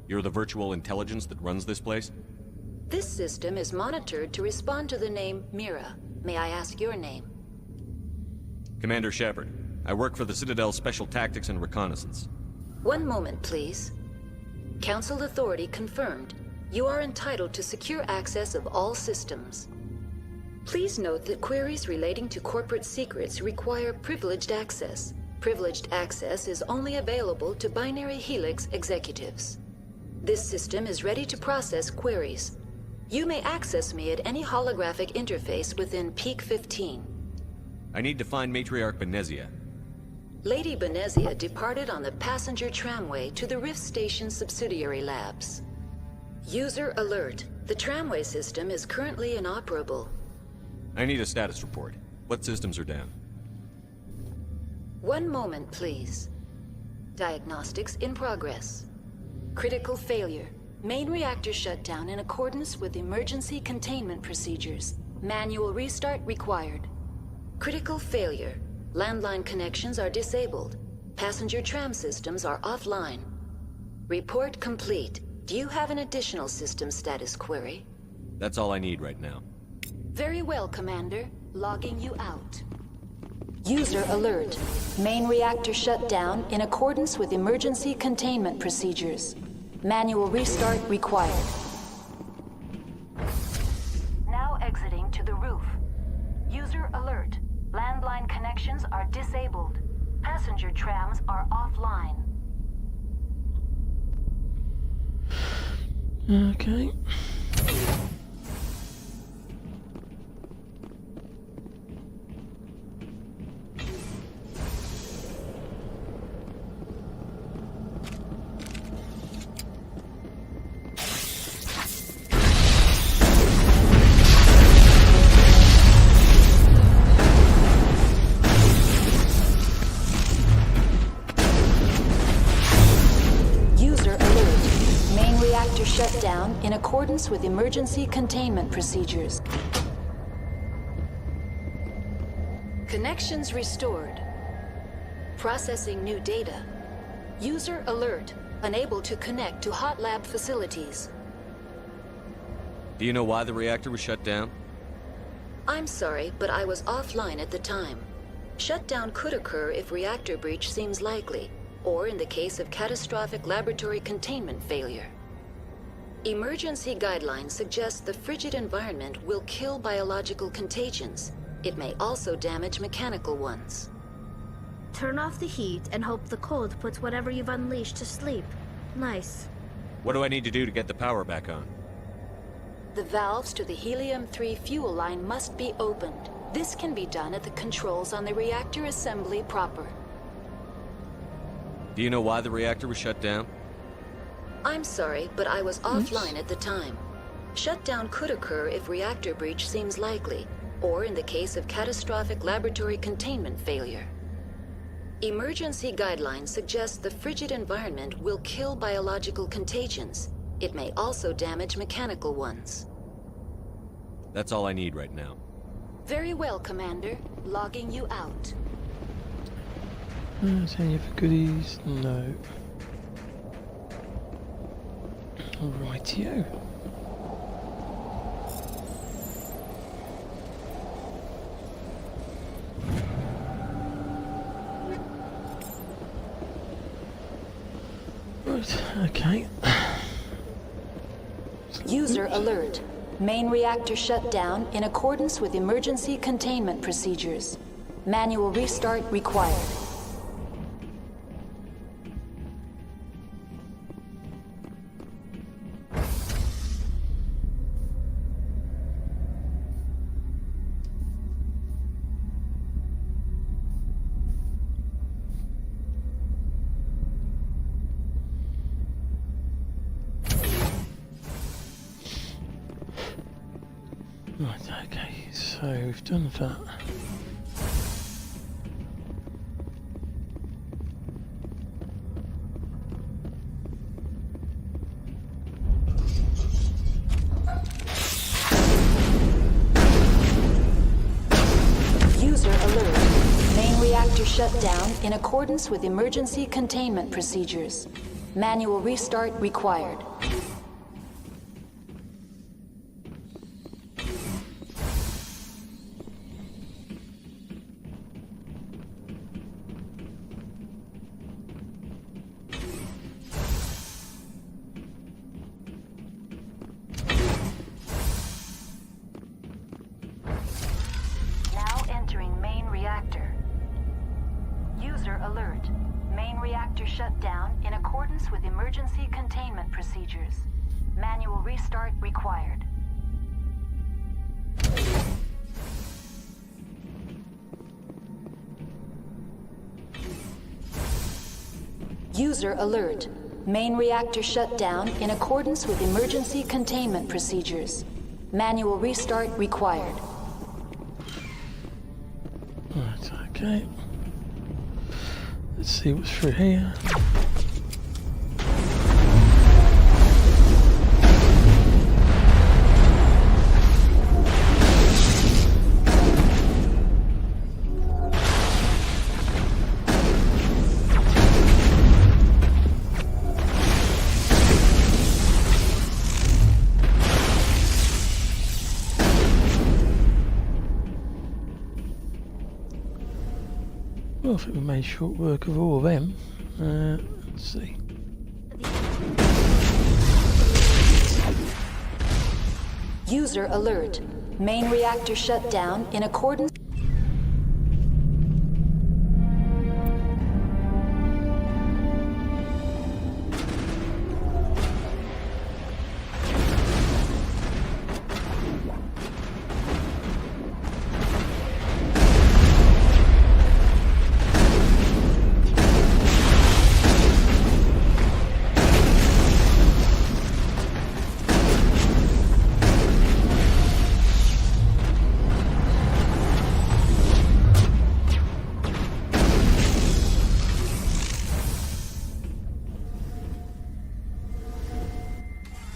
You're the virtual intelligence that runs this place? This system is monitored to respond to the name Mira. May I ask your name? Commander Shepard. I work for the Citadel Special Tactics and Reconnaissance. One moment, please. Council authority confirmed. You are entitled to secure access of all systems. Please note that queries relating to corporate secrets require privileged access. Privileged access is only available to Binary Helix executives. This system is ready to process queries. You may access me at any holographic interface within Peak 15. I need to find Matriarch Benezia. Lady Benezia departed on the passenger tramway to the Rift Station subsidiary labs. User alert. The tramway system is currently inoperable. I need a status report. What systems are down? One moment, please. Diagnostics in progress. Critical failure. Main reactor shutdown in accordance with emergency containment procedures. Manual restart required. Critical failure. Landline connections are disabled. Passenger tram systems are offline. Report complete. Do you have an additional system status query? That's all I need right now. Very well, Commander. Logging you out. User alert. Main reactor shut down in accordance with emergency containment procedures. Manual restart required. Now exiting to the roof. User alert. Landline connections are disabled. Passenger trams are offline. Okay. Shut down in accordance with emergency containment procedures. Connections restored. Processing new data. User alert. Unable to connect to hot lab facilities. Do you know why the reactor was shut down? I'm sorry, but I was offline at the time. Shutdown could occur if reactor breach seems likely, or in the case of catastrophic laboratory containment failure. Emergency guidelines suggest the frigid environment will kill biological contagions. It may also damage mechanical ones. Turn off the heat and hope the cold puts whatever you've unleashed to sleep. Nice. What do I need to do to get the power back on? The valves to the Helium-3 fuel line must be opened. This can be done at the controls on the reactor assembly proper. Do you know why the reactor was shut down? I'm sorry, but I was offline at the time. Shutdown could occur if reactor breach seems likely, or in the case of catastrophic laboratory containment failure. Emergency guidelines suggest the frigid environment will kill biological contagions. It may also damage mechanical ones. That's all I need right now. Very well, Commander. Logging you out. Is any other goodies? No. Rightio. Right, okay. User alert. Main reactor shut down in accordance with emergency containment procedures. Manual restart required. Right, okay, so we've done that. reactor shut down in accordance with emergency containment procedures. Manual restart required. Now entering main reactor. User alert. Main reactor shut down in accordance with emergency containment procedures. Manual restart required. User alert. Main reactor shut down in accordance with emergency containment procedures. Manual restart required. Right, okay. Let's see what's through here. Well, I think we made short work of all of them. Let's see. User alert. Main reactor shut down in accordance.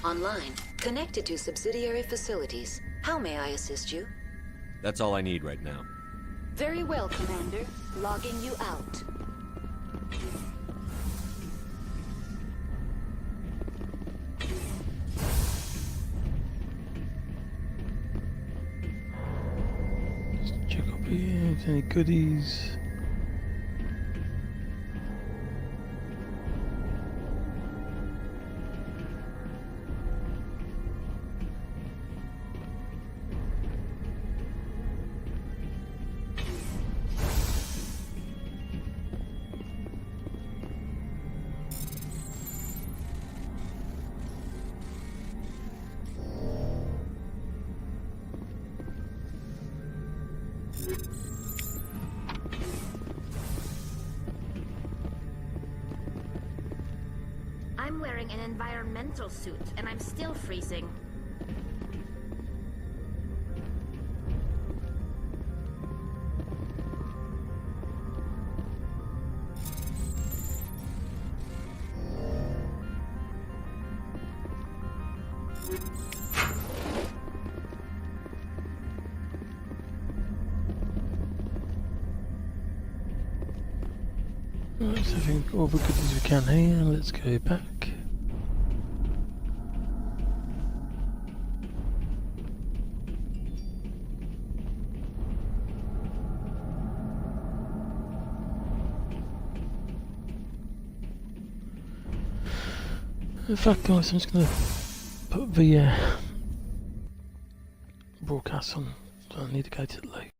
Online, connected to subsidiary facilities. How may I assist you? That's all I need right now. Very well, Commander. Logging you out. Let's check up here. Any goodies? I'm wearing an environmental suit, and I'm still freezing. Right, so I think all the goodies we can here. Let's go back. In fact, guys, I'm just going to put the broadcast on. So I need to go to the lake.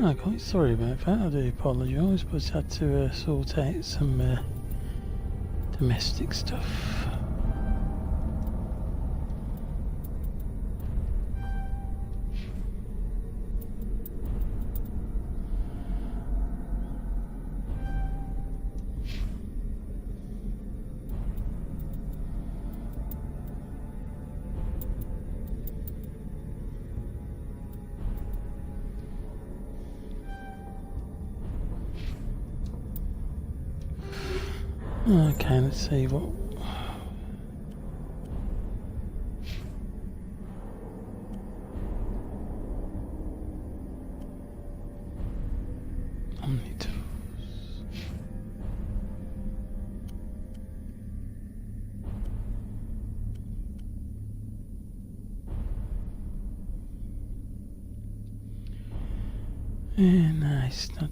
Oh, quite sorry about that. I do apologise, but I had to sort out some domestic stuff. Okay, let's see what... Omnitools. No, it's not...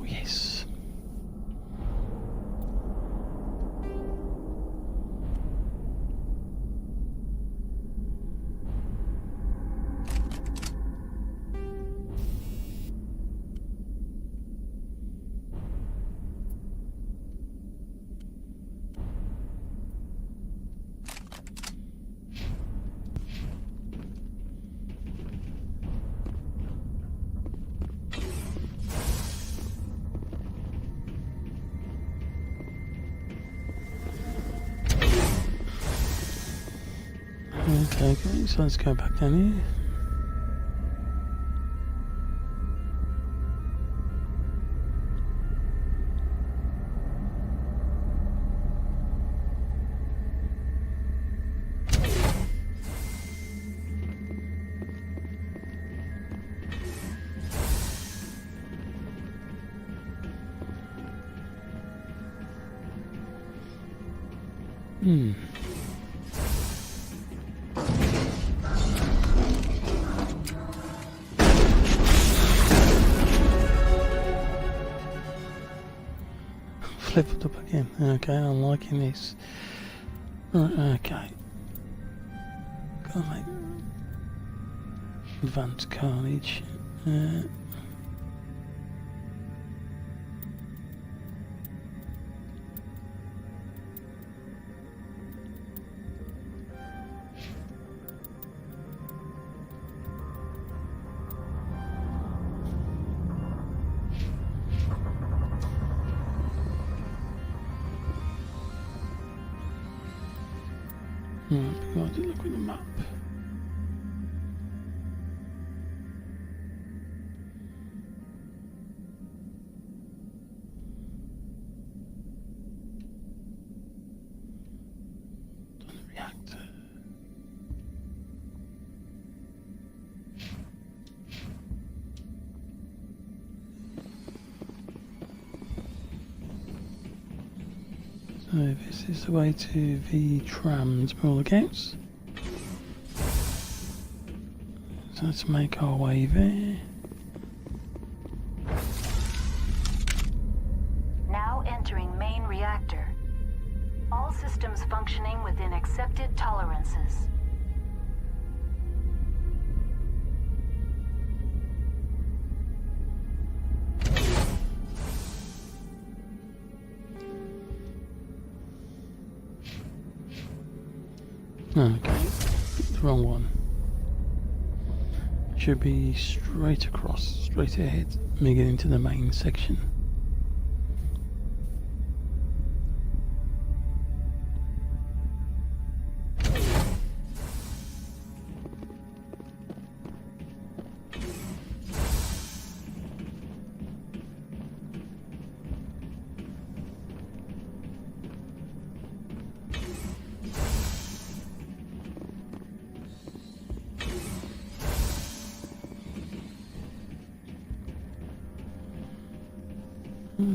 Yes. Okay, great. So let's go back down here. Flip it up again. Okay, I'm liking this. Right, okay. Gotta make advanced carnage. Right, we got to look at the map. Reactor. So this is the way to the trams by all accounts. So let's make our way there. accepted tolerances. Okay, the wrong one. Should be straight across, straight ahead, making into the main section.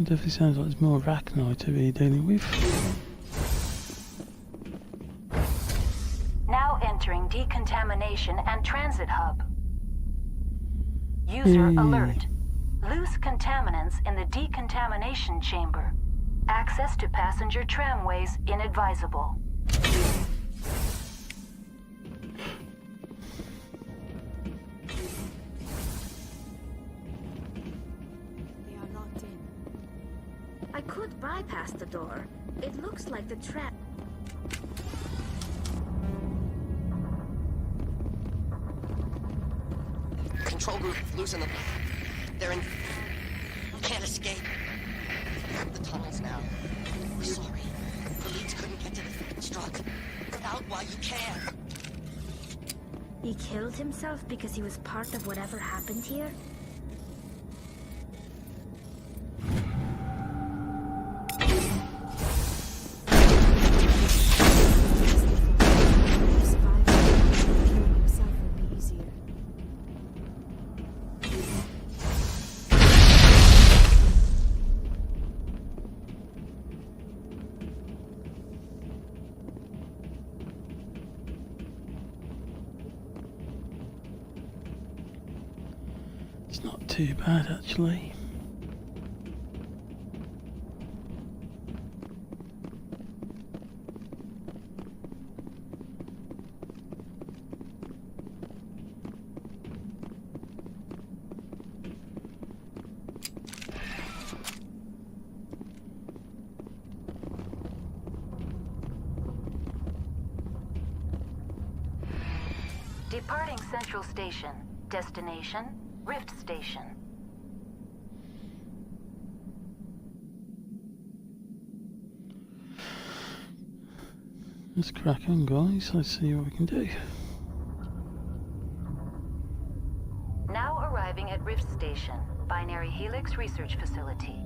Definitely sounds like there's more arachnite to be dealing with. Now entering decontamination and transit hub. User alert. Loose contaminants in the decontamination chamber. Access to passenger tramways inadvisable. I could bypass the door. It looks like the trap. Control group, loosen them. They're in... Can't escape. The tunnels now. We're sorry. The leads couldn't get to the struck. Get out while you can. He killed himself because he was part of whatever happened here? It's not too bad actually. Departing Central Station. Destination, Rift Station. Let's crack on, guys. Let's see what we can do. Now arriving at Rift Station, Binary Helix Research Facility.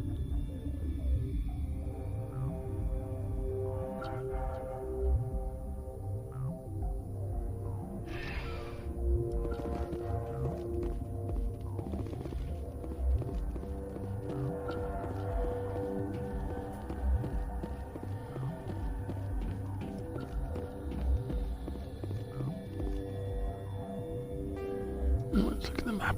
Let's look at the map.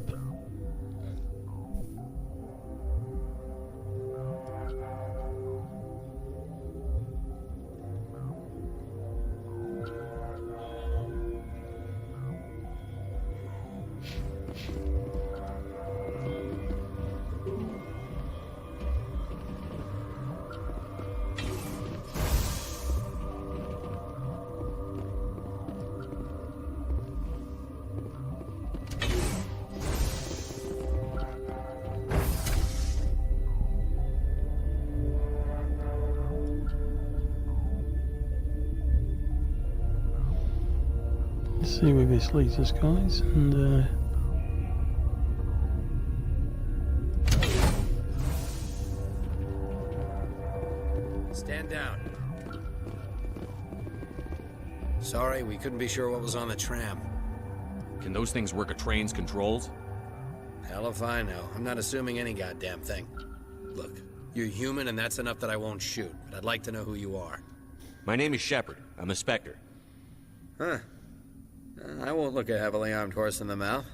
Let's see where this leads us, guys, and Stand down. Sorry, we couldn't be sure what was on the tram. Can those things work a train's controls? Hell if I know. I'm not assuming any goddamn thing. Look, you're human and that's enough that I won't shoot, but I'd like to know who you are. My name is Shepard. I'm a Spectre. Huh. I won't look a heavily armed horse in the mouth.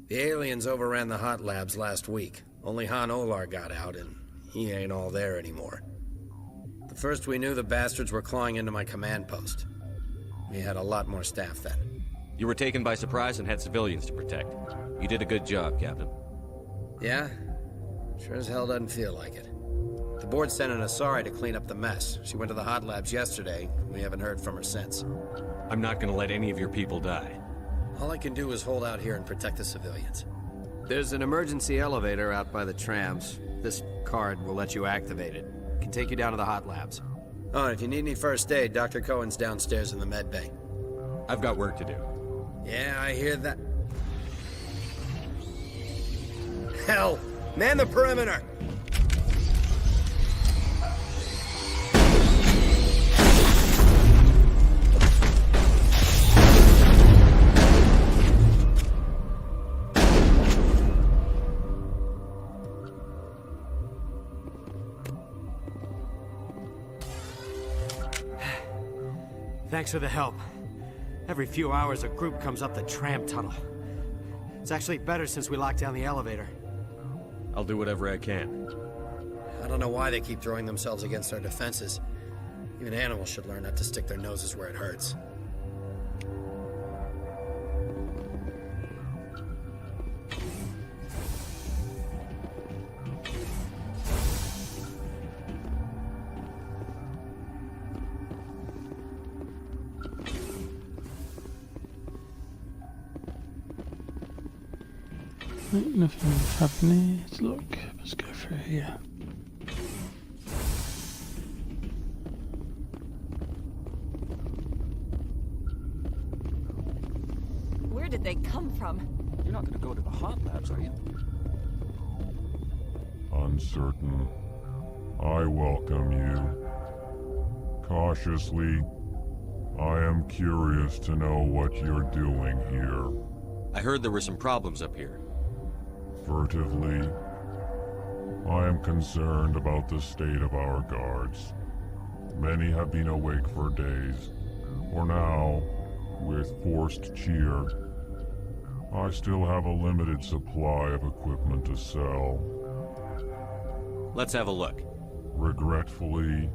The aliens overran the hot labs last week. Only Han Olar got out, and he ain't all there anymore. The first we knew, the bastards were clawing into my command post. We had a lot more staff then. You were taken by surprise and had civilians to protect. You did a good job, Captain. Yeah? Sure as hell doesn't feel like it. The board sent an Asari to clean up the mess. She went to the hot labs yesterday. We haven't heard from her since. I'm not gonna let any of your people die. All I can do is hold out here and protect the civilians. There's an emergency elevator out by the trams. This card will let you activate it. It can take you down to the hot labs. Oh, and if you need any first aid, Dr. Cohen's downstairs in the med bay. I've got work to do. Yeah, I hear that. Hell! Man the perimeter! Thanks for the help. Every few hours, a group comes up the tram tunnel. It's actually better since we locked down the elevator. I'll do whatever I can. I don't know why they keep throwing themselves against our defenses. Even animals should learn not to stick their noses where it hurts. Nothing's happening. Let's look. Let's go through here. Where did they come from? You're not going to go to the hot labs, are you? Uncertain. I welcome you. Cautiously, I am curious to know what you're doing here. I heard there were some problems up here. Furtively, I am concerned about the state of our guards. Many have been awake for days, or now, with forced cheer. I still have a limited supply of equipment to sell. Let's have a look. Regretfully,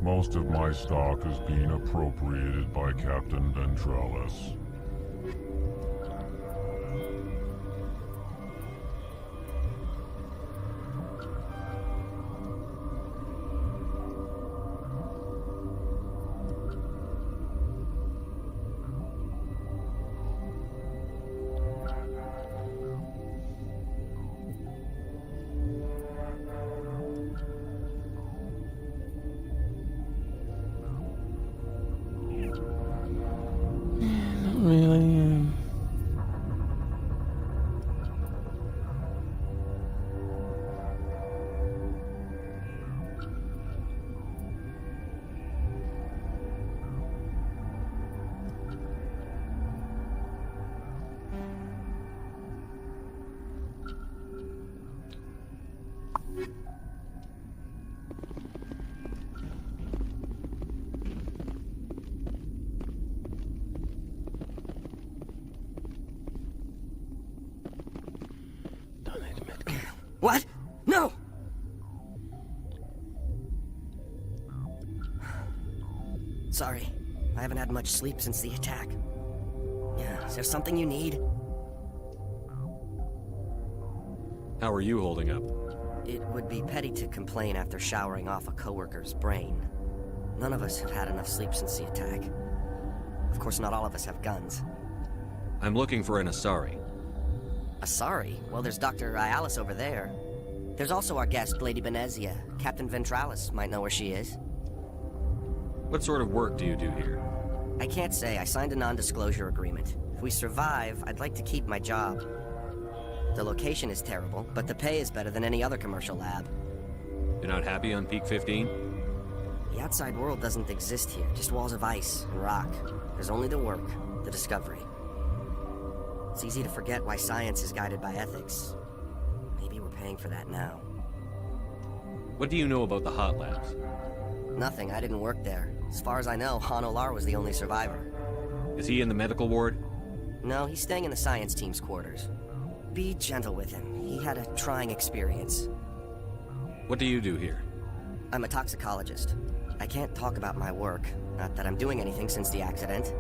most of my stock is being appropriated by Captain Ventralis. Really? What? No! Sorry, I haven't had much sleep since the attack. Yeah, is there something you need? How are you holding up? It would be petty to complain after showering off a coworker's brain. None of us have had enough sleep since the attack. Of course, not all of us have guns. I'm looking for an Asari. Asari? Well, there's Dr. Ayalis over there. There's also our guest, Lady Benezia. Captain Ventralis might know where she is. What sort of work do you do here? I can't say. I signed a non-disclosure agreement. If we survive, I'd like to keep my job. The location is terrible, but the pay is better than any other commercial lab. You're not happy on Peak 15? The outside world doesn't exist here, just walls of ice and rock. There's only the work, the discovery. It's easy to forget why science is guided by ethics. Maybe we're paying for that now. What do you know about the hot labs? Nothing, I didn't work there. As far as I know, Han Olar was the only survivor. Is he in the medical ward? No, he's staying in the science team's quarters. Be gentle with him. He had a trying experience. What do you do here? I'm a toxicologist. I can't talk about my work. Not that I'm doing anything since the accident.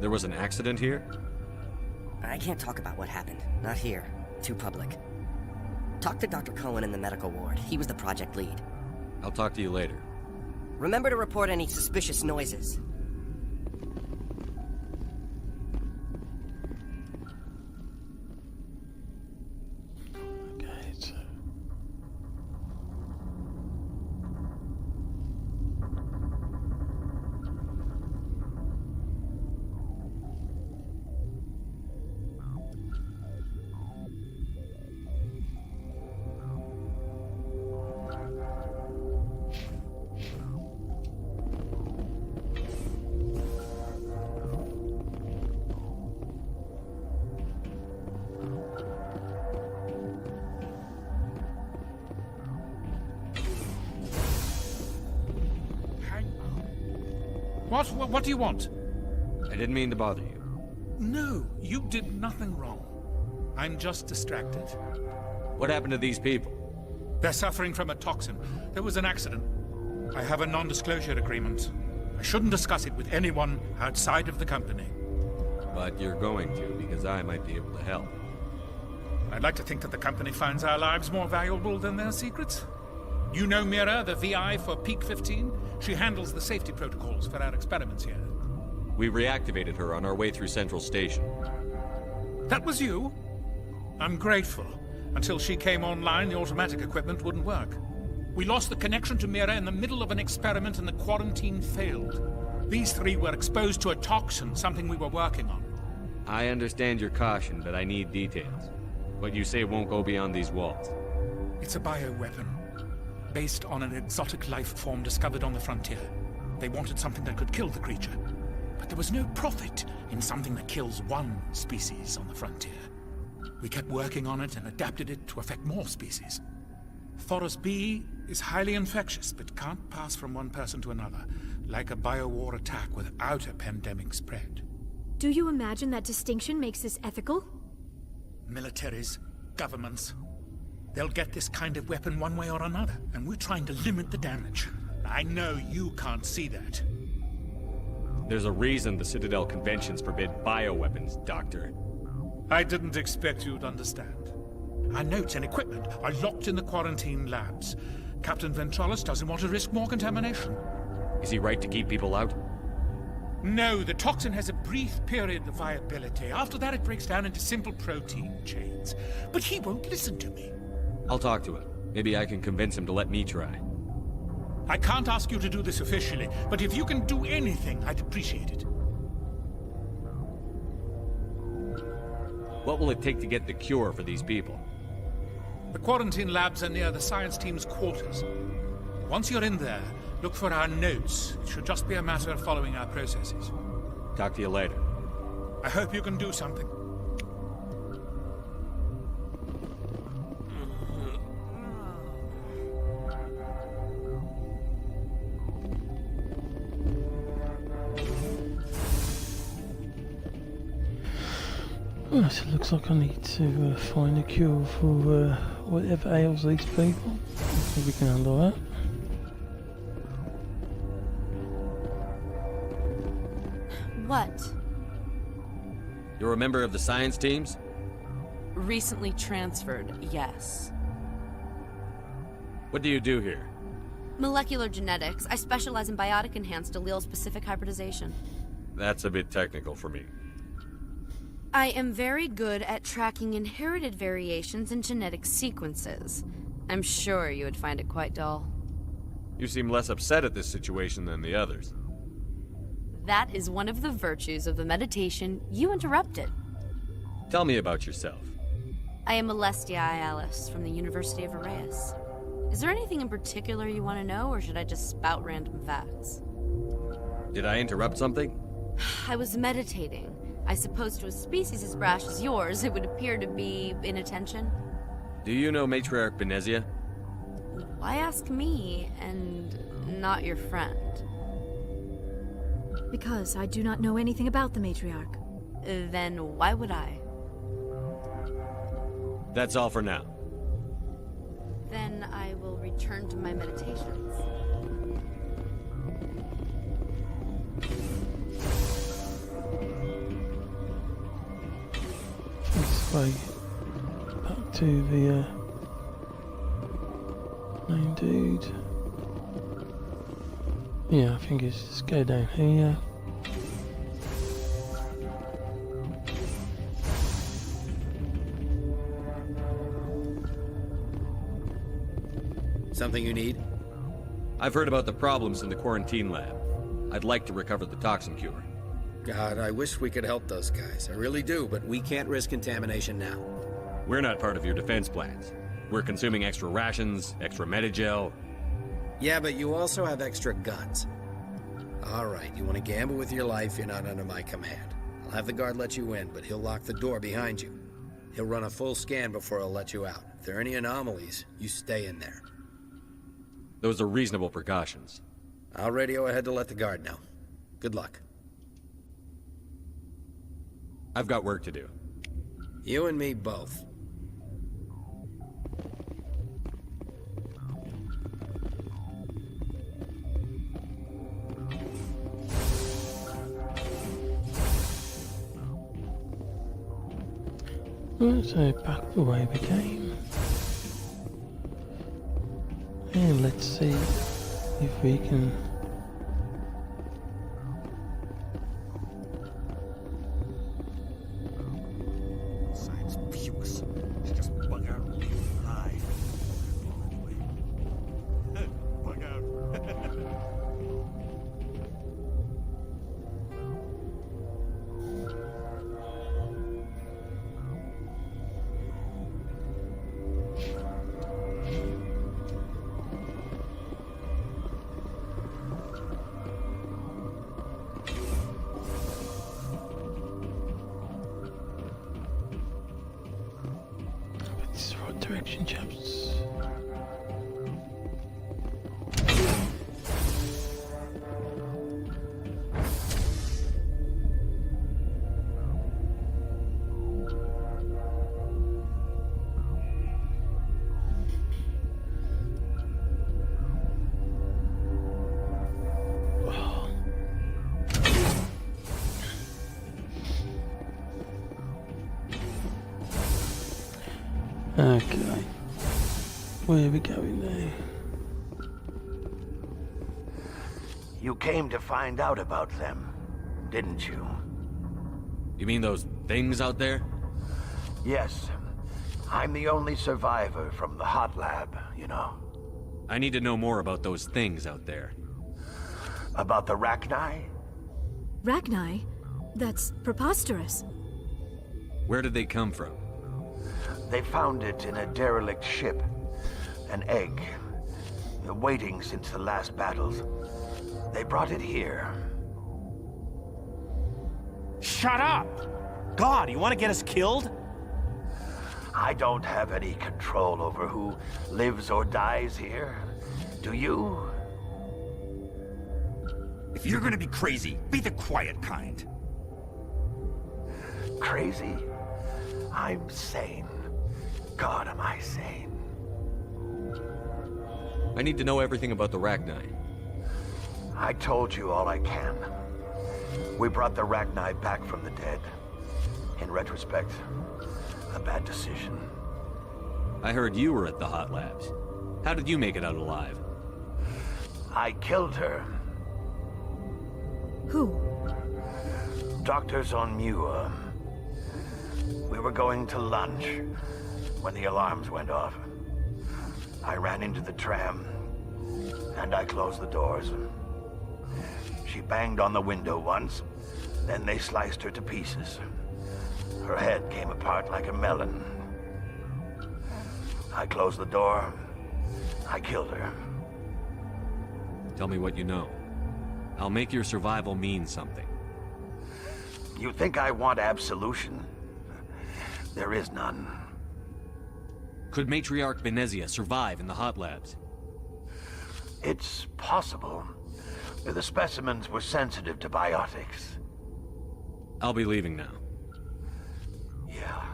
There was an accident here? I can't talk about what happened. Not here. Too public. Talk to Dr. Cohen in the medical ward. He was the project lead. I'll talk to you later. Remember to report any suspicious noises. Okay, so... What do you want? I didn't mean to bother you. No, you did nothing wrong. I'm just distracted. What happened to these people? They're suffering from a toxin. There was an accident. I have a non-disclosure agreement. I shouldn't discuss it with anyone outside of the company. But you're going to, because I might be able to help. I'd like to think that the company finds our lives more valuable than their secrets. You know Mira, the VI for Peak 15? She handles the safety protocols for our experiments here. We reactivated her on our way through Central Station. That was you? I'm grateful. Until she came online, the automatic equipment wouldn't work. We lost the connection to Mira in the middle of an experiment and the quarantine failed. These three were exposed to a toxin, something we were working on. I understand your caution, but I need details. What you say won't go beyond these walls. It's a bioweapon, based on an exotic life form discovered on the frontier. They wanted something that could kill the creature, but there was no profit in something that kills one species on the frontier. We kept working on it and adapted it to affect more species. Thoros B is highly infectious, but can't pass from one person to another, like a biowar attack without a pandemic spread. Do you imagine that distinction makes this ethical? Militaries, governments, they'll get this kind of weapon one way or another, and we're trying to limit the damage. I know you can't see that. There's a reason the Citadel conventions forbid bioweapons, Doctor. I didn't expect you'd understand. Our notes and equipment are locked in the quarantine labs. Captain Ventralis doesn't want to risk more contamination. Is he right to keep people out? No, the toxin has a brief period of viability. After that, it breaks down into simple protein chains. But he won't listen to me. I'll talk to him. Maybe I can convince him to let me try. I can't ask you to do this officially, but if you can do anything, I'd appreciate it. What will it take to get the cure for these people? The quarantine labs are near the science team's quarters. Once you're in there, look for our notes. It should just be a matter of following our processes. Talk to you later. I hope you can do something. Right, so it looks like I need to find a cure for whatever ails these people. Hopefully we can handle that. What? You're a member of the science teams? Recently transferred, yes. What do you do here? Molecular genetics. I specialize in biotic-enhanced allele-specific hybridization. That's a bit technical for me. I am very good at tracking inherited variations in genetic sequences. I'm sure you would find it quite dull. You seem less upset at this situation than the others. That is one of the virtues of the meditation you interrupted. Tell me about yourself. I am Alestia Ialis from the University of Arraeus. Is there anything in particular you want to know, or should I just spout random facts? Did I interrupt something? I was meditating. I suppose to a species as brash as yours, it would appear to be inattention. Do you know Matriarch Benezia? Why ask me, and not your friend? Because I do not know anything about the Matriarch. Then why would I? That's all for now. Then I will return to my meditations. This way. Back to the main dude. Yeah, I think it's just go down here. Something you need? I've heard about the problems in the quarantine lab. I'd like to recover the toxin cure. God, I wish we could help those guys. I really do, but we can't risk contamination now. We're not part of your defense plans. We're consuming extra rations, extra Medigel. Yeah, but you also have extra guns. All right, you want to gamble with your life, you're not under my command. I'll have the guard let you in, but he'll lock the door behind you. He'll run a full scan before he'll let you out. If there are any anomalies, you stay in there. Those are reasonable precautions. I'll radio ahead to let the guard know. Good luck. I've got work to do. You and me both. Right, so back the way we came. And let's see if we can Science pukes. Just bug out and leave alive. Bug out. It's the right direction, chaps. Okay, where are we going now? You came to find out about them, didn't you? You mean those things out there? Yes. I'm the only survivor from the hot lab, you know. I need to know more about those things out there. About the Rachni? Rachni? That's preposterous. Where did they come from? They found it in a derelict ship. An egg. Waiting since the last battles. They brought it here. Shut up! God, you want to get us killed? I don't have any control over who lives or dies here. Do you? If you're gonna be crazy, be the quiet kind. Crazy? I'm sane. God, am I sane? I need to know everything about the Rachni. I told you all I can. We brought the Rachni back from the dead. In retrospect, a bad decision. I heard you were at the hot labs. How did you make it out alive? I killed her. Who? Doctors on Muir. We were going to lunch when the alarms went off. I ran into the tram, and I closed the doors. She banged on the window once, then they sliced her to pieces. Her head came apart like a melon. I closed the door. I killed her. Tell me what you know. I'll make your survival mean something. You think I want absolution? There is none. Could Matriarch Benezia survive in the hot labs? It's possible. The specimens were sensitive to biotics. I'll be leaving now. Yeah.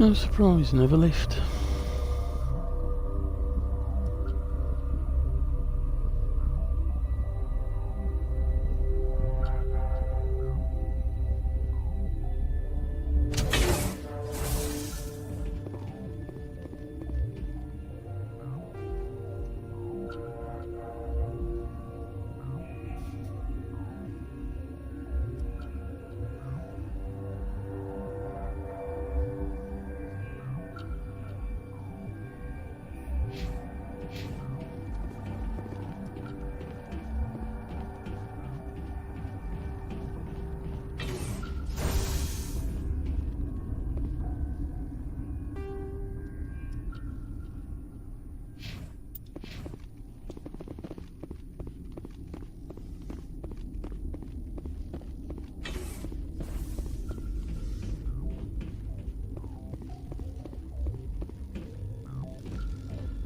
No surprise, never left.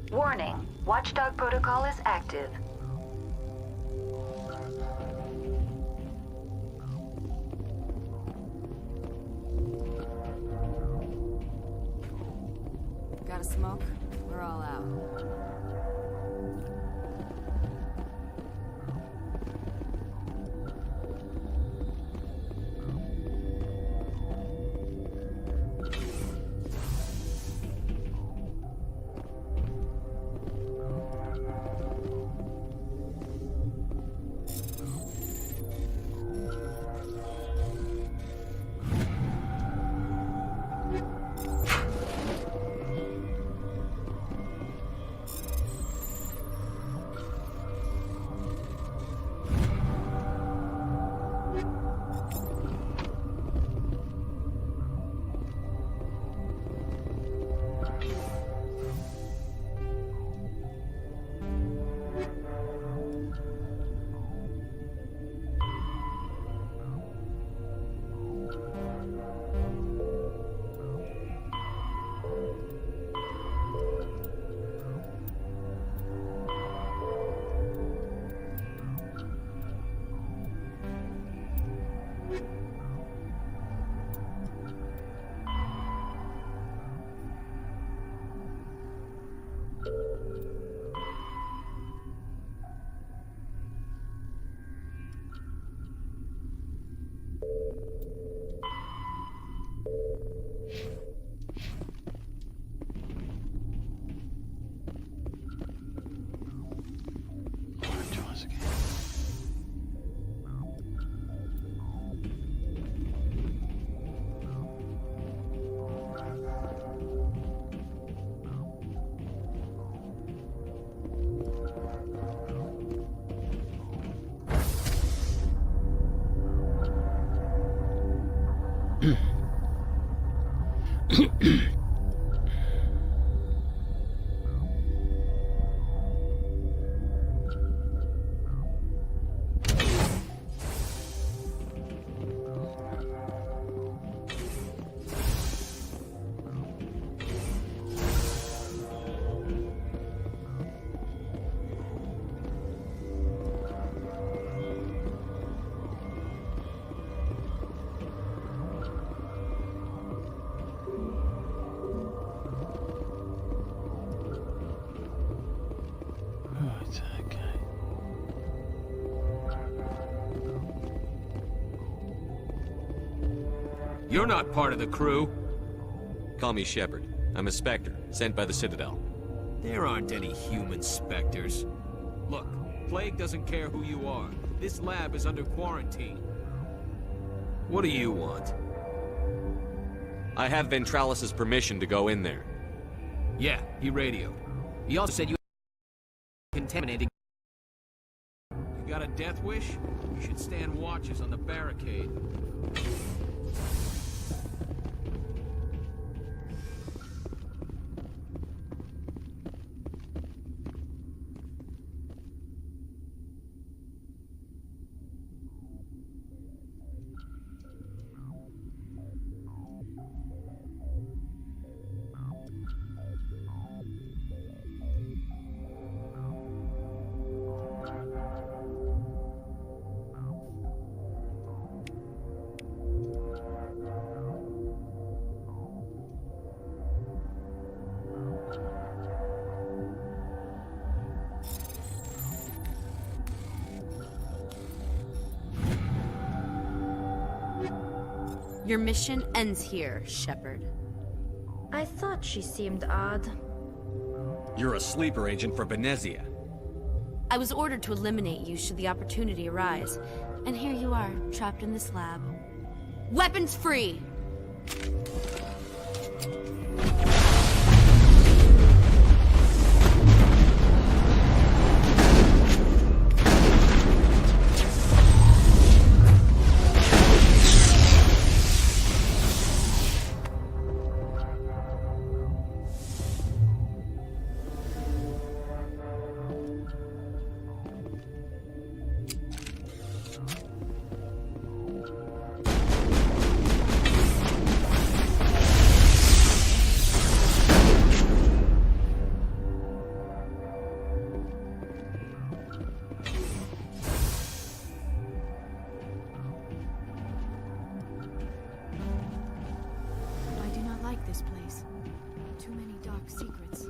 Warning, Watchdog protocol is active. Got a smoke? We're all out. You're not part of the crew. Call me Shepard. I'm a Spectre, sent by the Citadel. There aren't any human specters. Look, Plague doesn't care who you are. This lab is under quarantine. What do you want? I have Ventralis' permission to go in there. Yeah, he radioed. He also said you contaminated. You got a death wish? You should stand watches on the barricade. Your mission ends here, Shepard. I thought she seemed odd. You're a sleeper agent for Benezia. I was ordered to eliminate you should the opportunity arise. And here you are, trapped in this lab. Weapons free! This place. Too many dark secrets.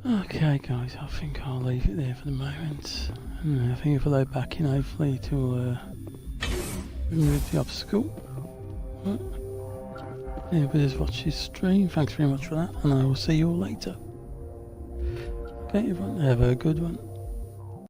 Okay guys, I think I'll leave it there for the moment. And I think if I load back in, hopefully to remove the obstacle. But anybody who's watched this stream, thanks very much for that, and I will see you all later. Okay everyone, have a good one.